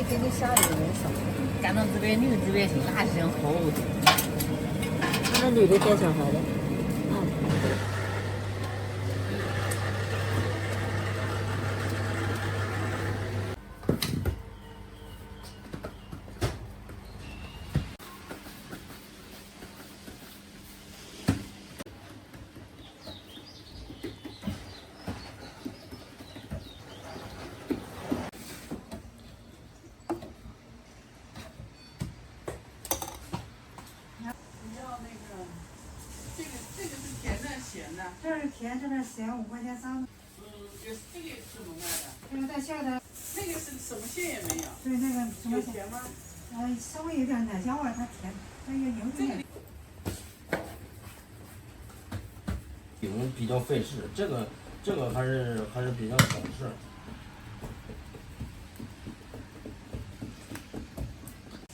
给你下的人少，干到这边女这边去，那是好的。那女的带小孩的，这是甜，这是咸，5块钱3个。
这个是怎么卖的？
这个带馅的。
那个是什么馅也没有。
对，那个什么
甜吗？
稍微有点奶香味，它甜，它也有点。
饼比较费事，这个还是比较省事。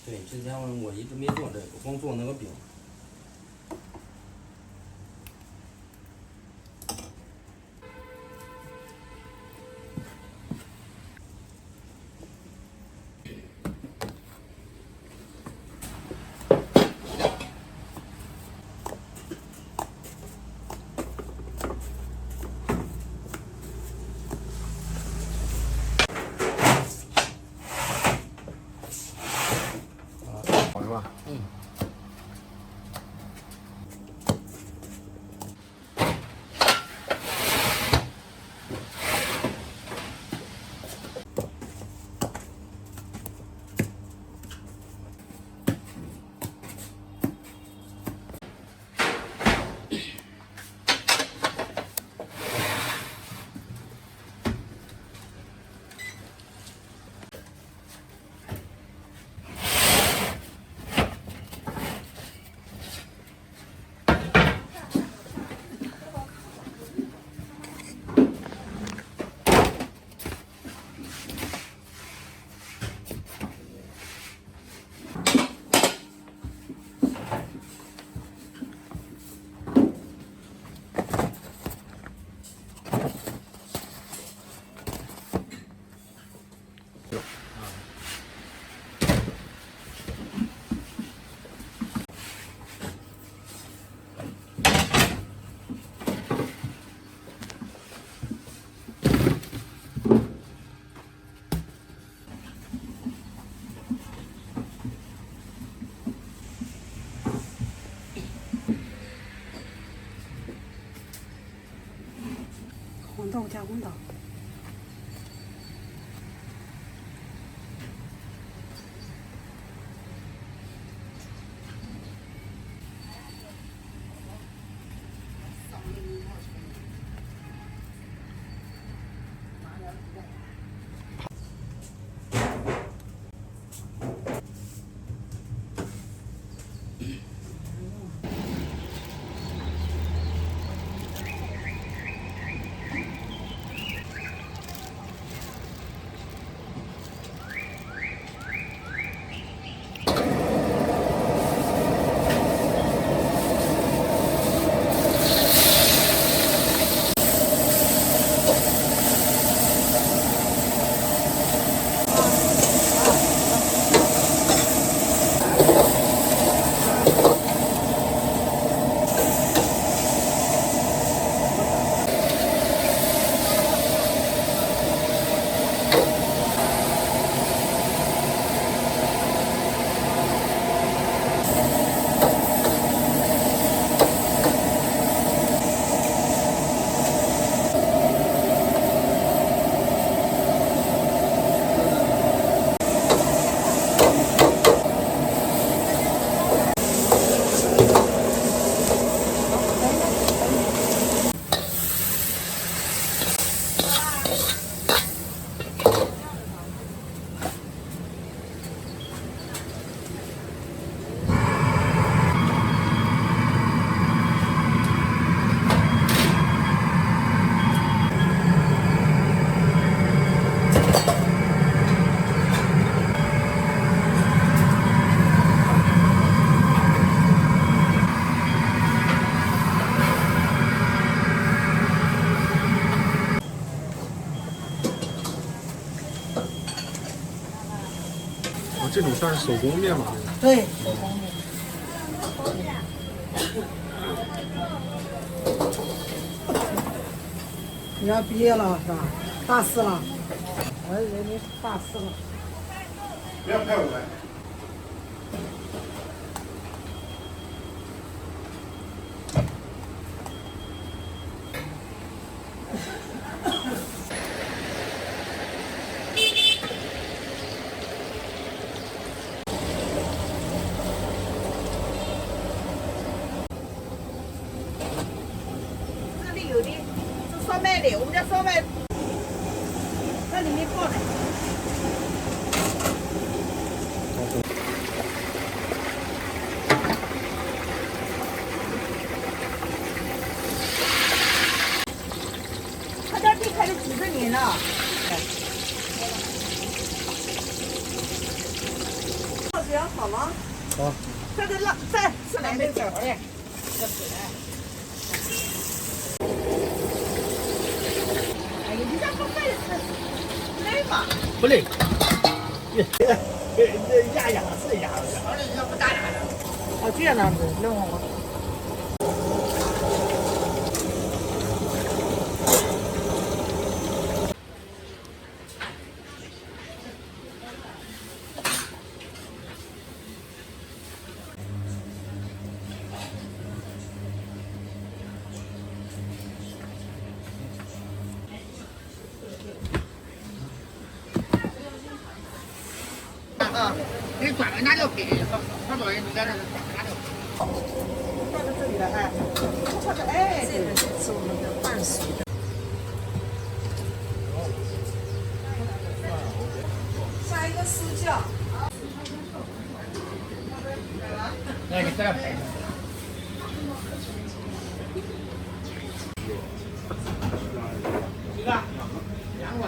对，之前我一直没做这个，光做那个饼。好是吧？嗯。
这种算是手工面吗？
对。你要毕业了是吧？大四了，我以为你大四了。
不要拍我们。
这里有的是烧麦的，我们家烧麦，这里面泡的。他家店开了几十年了。泡水要好吗？
好。
这个辣，再吃来那个嘞，这个水来。哎呀，你这不费事，累吗？
不累。压压是压的。
哦，这样子，弄我。
你转了那就便宜，他把人家那个转那就。
放在这里了，哎，放在哎，这个是我们的伴手。下一个私教。
来，你再来。几个？2个。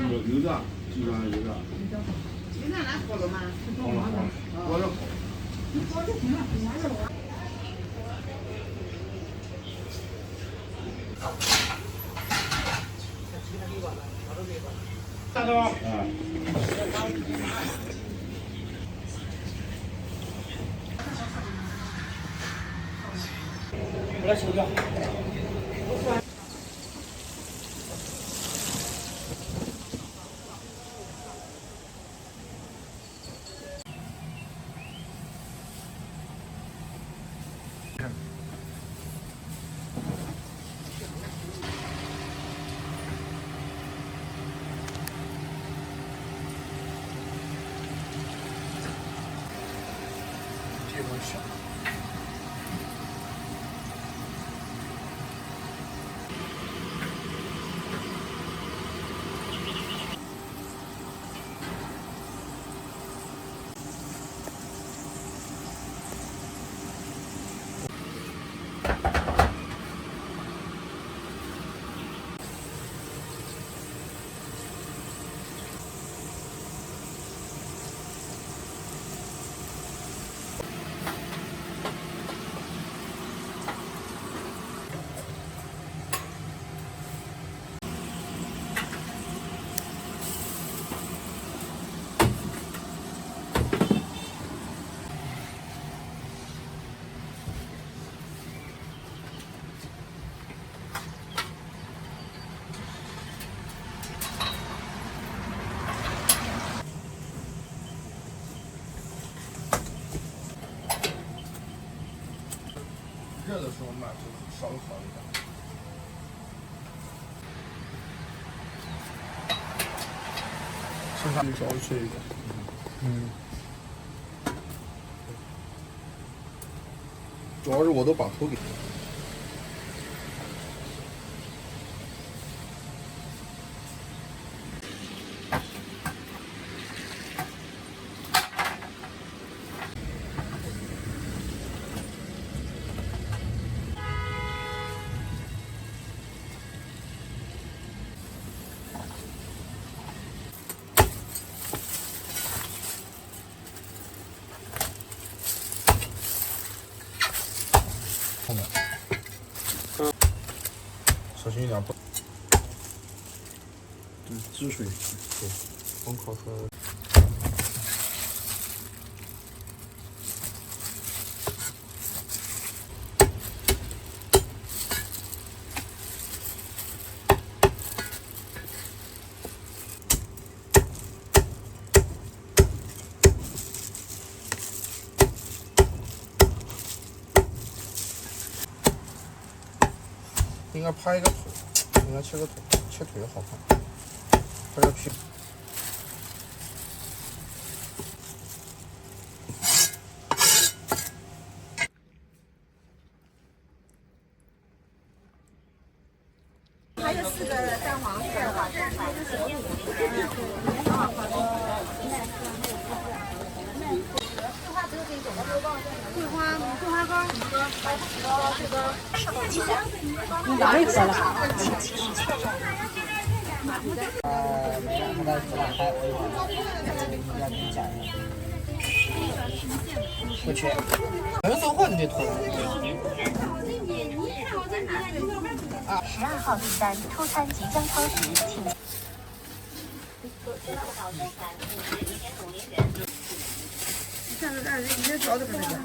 有的，基本上有的。
现在拿好了吗？
好了，我这。大刀。我来收掉。这东西。热的时候买就稍微好一点。身上稍微脆一点。主要是我都把头给。
小心一点。
汁水，对，
风烤出来的。
应该拍一个腿，应该切个腿，切腿好看。拍个皮。
还有4个蛋黄馅儿吧，桂花糕，
你哪里喝了？
不缺，能说话你得脱。
12号订单出餐即将超时，请。
现在这一点嚼都不能嚼。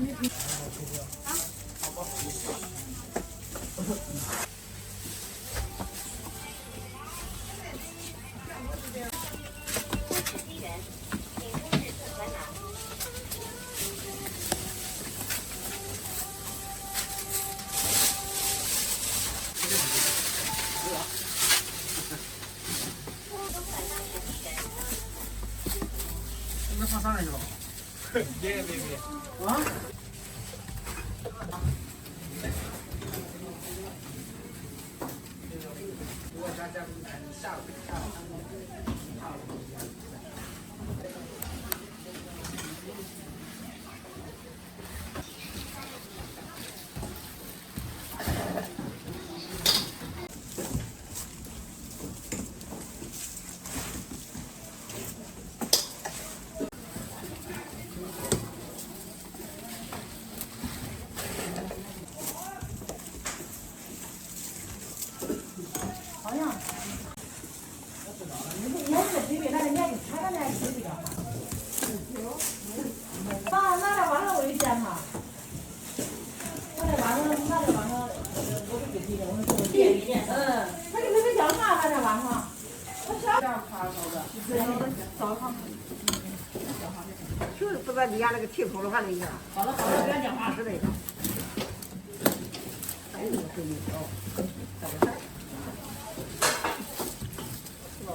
你们上山来去了？别。啊？就是不知道你家那个铁口的话那个。好了，不要讲话是那个。哎呦，这一条，怎么办？是吧？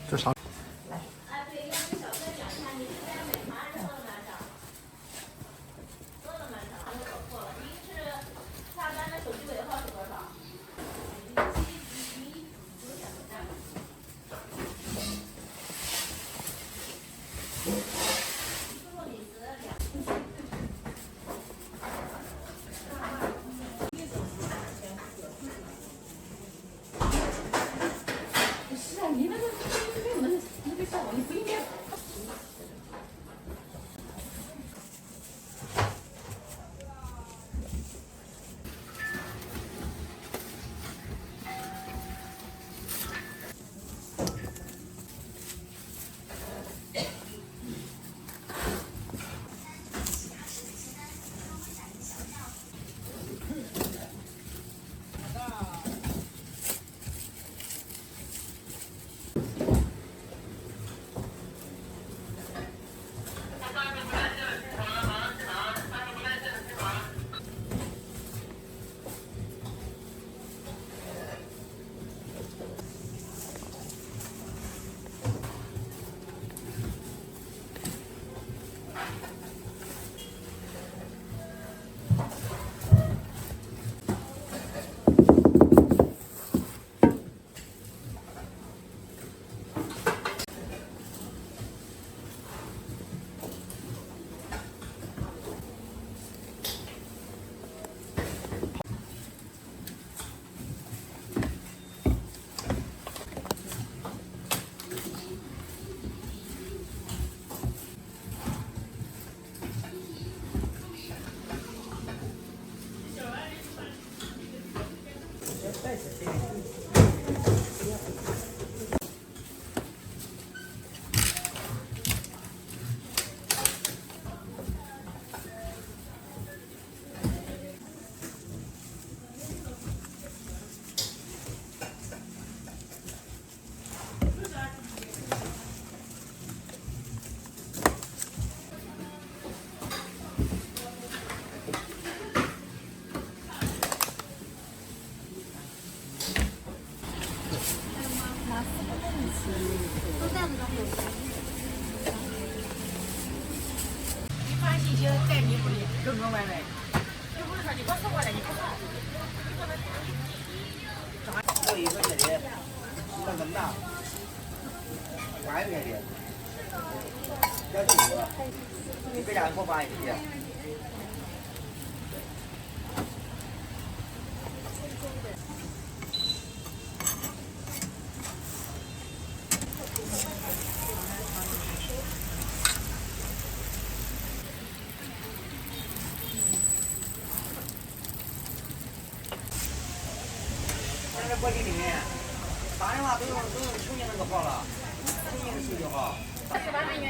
这啥？
我一个月的，干什么呢？外面的，要几个？你给家给我发一些。在玻璃里面，打电话都用重庆那个号了，重庆的手机号。48美元。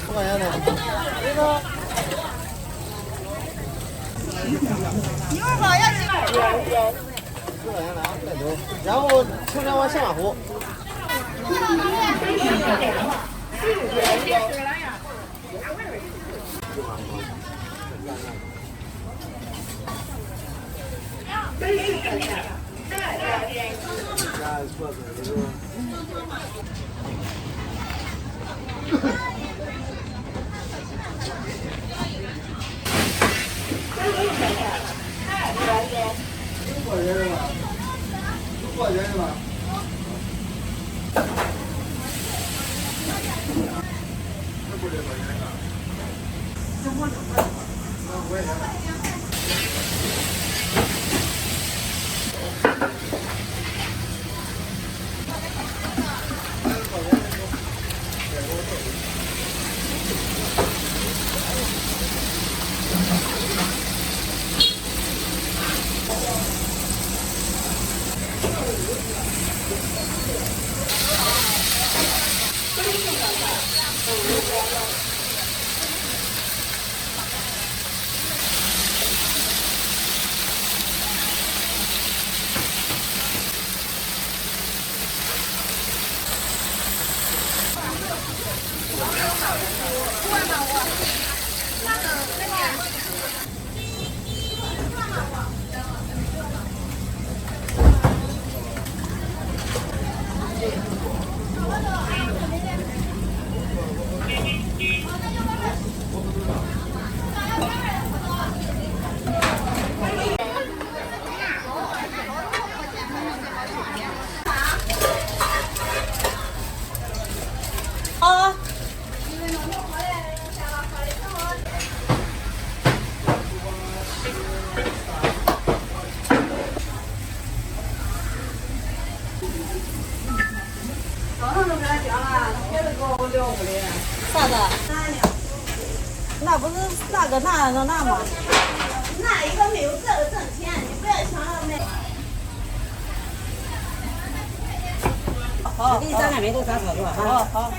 多少钱的？这个。
一会儿吧，要几碗？
多少钱的啊？100多。然后城墙往下湖。中国人是吧？中国人是吧？
啥子？那不是那个那吗？那一个没有这个挣钱，你不要想了没。好，给你张两边都张炒作。好。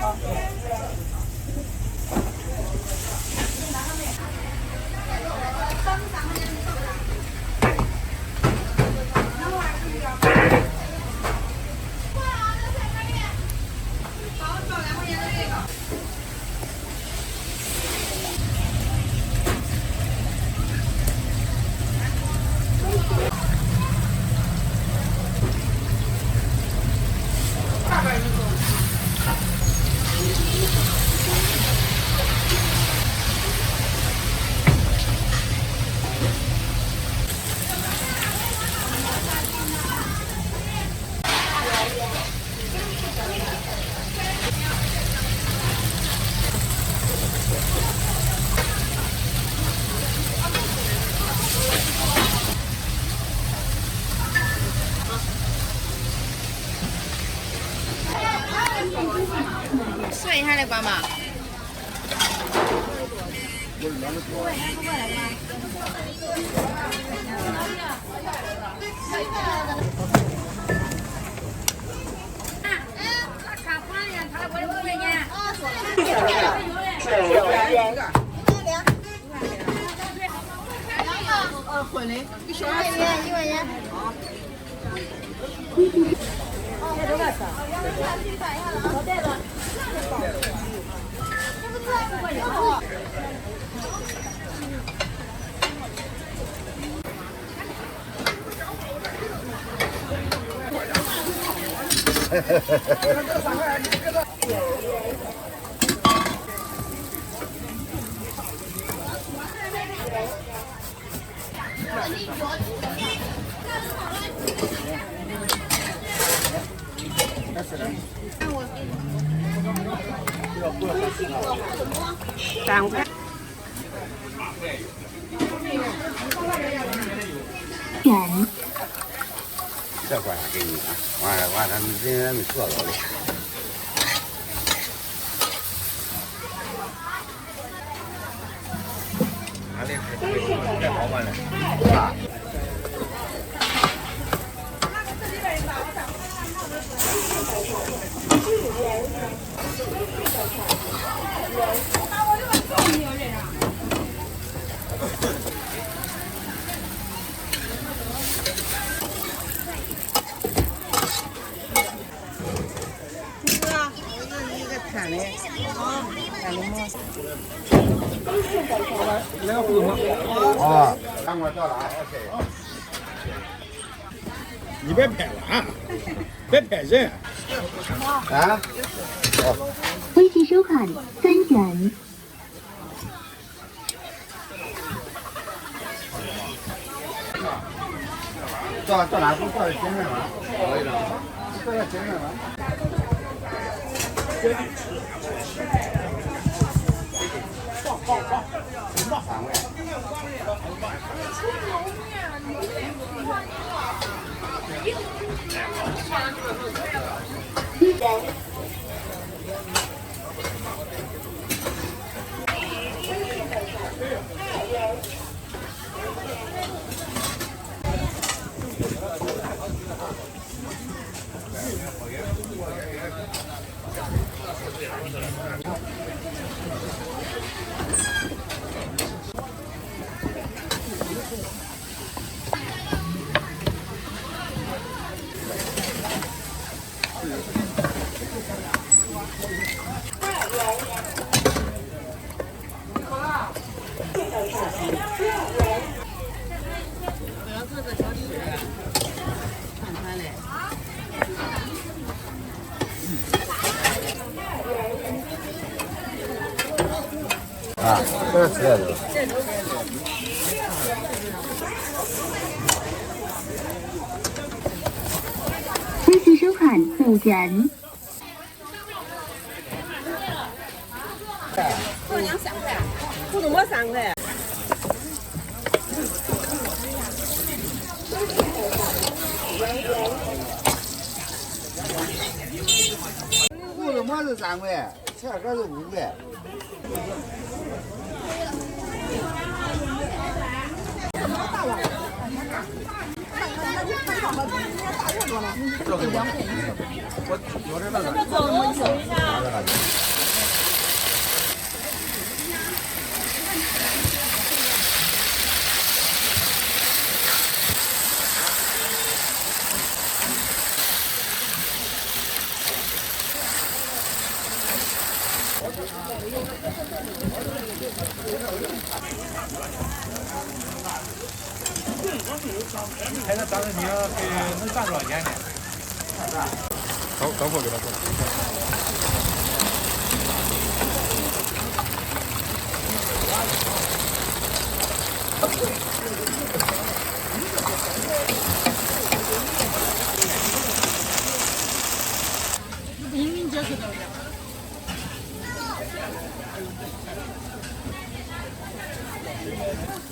一下那关吧。
混的，一小
1块钱，1块钱。
3块。
元。
这块给你啊，完了，他们今天没做到的。哪里太好玩了？啊。哦，看我到了啊 ，OK。
你别拍了啊！别拍人。
啊？
微信收款3元。
到哪不到前面吗？可以了，到前面吗？啊，这个吃的都。
微信收款5元。
我2、3块，不怎么3块。
乌龙馍是3块，切壳是5块。我这个。
哎，那当时你要给能赚多少钱呢？
等会儿给他说。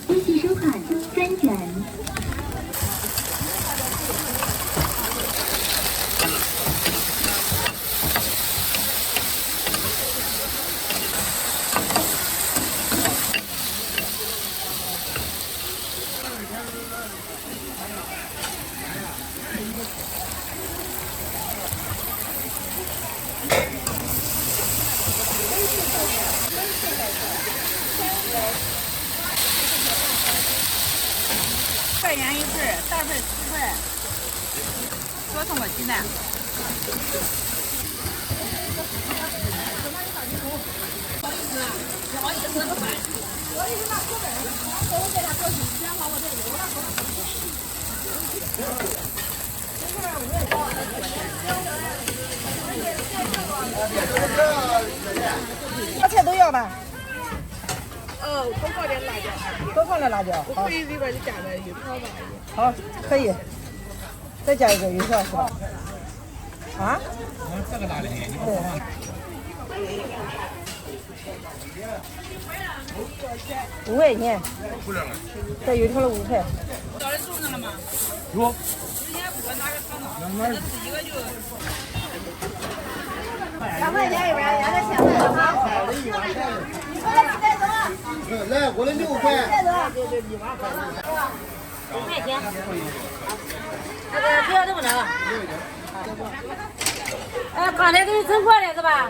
微信收款3元。
块钱一份，大份10块。多送个鸡蛋。不好意思，不好意思，不好意思，那后边我给他过去，先把我这油了。啥菜都要吧？
多放点辣椒。
多放点辣椒。
我可以里边就加点油条吧。
好，可以。再加一个油条是吧？啊？
这个大的，你不放。
5块钱。这油条了5块。
到底送上了吗？
有。
之前我拿个糖糖，那是一个就。
2块钱一碗，2个现在哈。
来，我的6块。
5块钱。这个不要这么着吧？哎，刚才给你称过来是吧？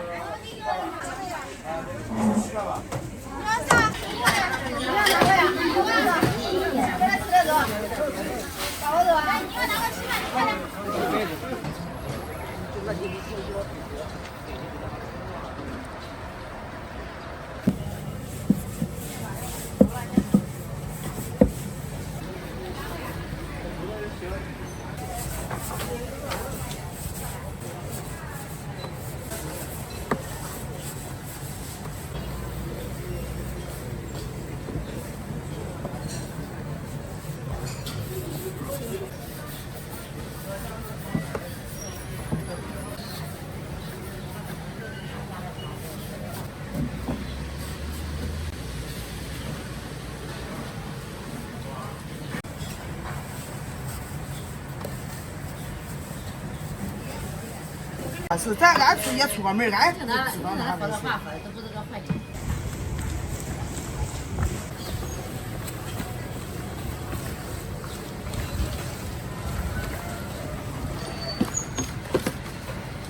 是咱俺出也出过门，俺知道那个是。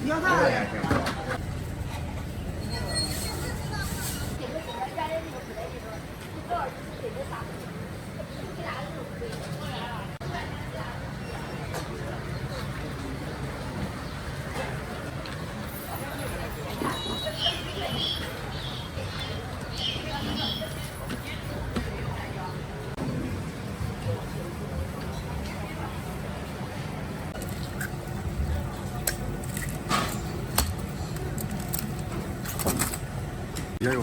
要啥？
也有。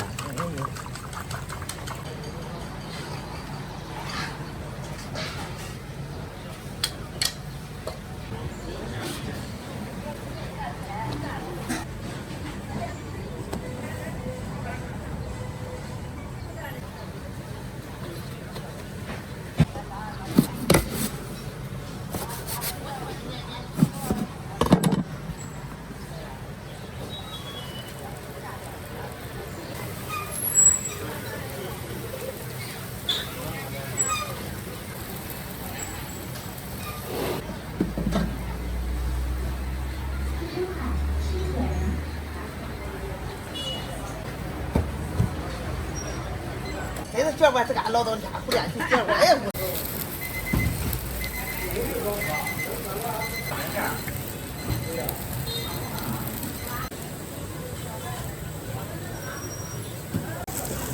这是觉我这个老到家不练去觉我也不。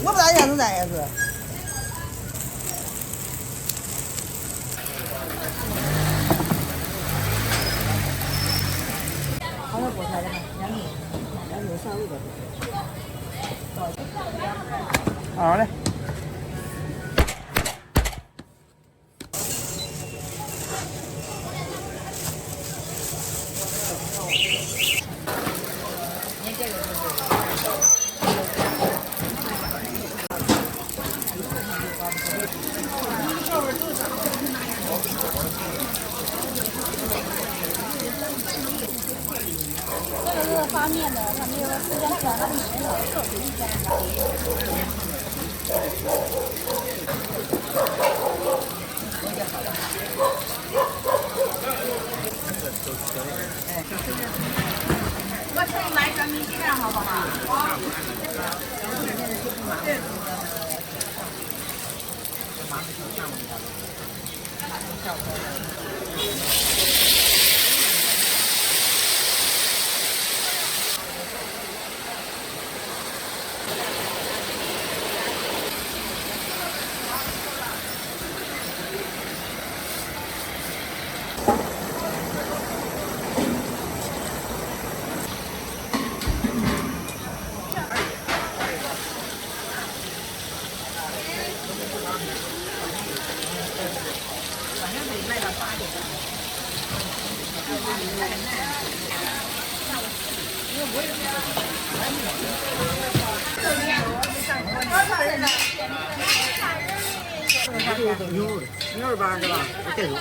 我不大想那样子。好像菠菜的，两米上1个。好嘞。
这个是发面的，它没有时间短，它没
我可以买1米线，好不好？
牛肉板是吧？这种。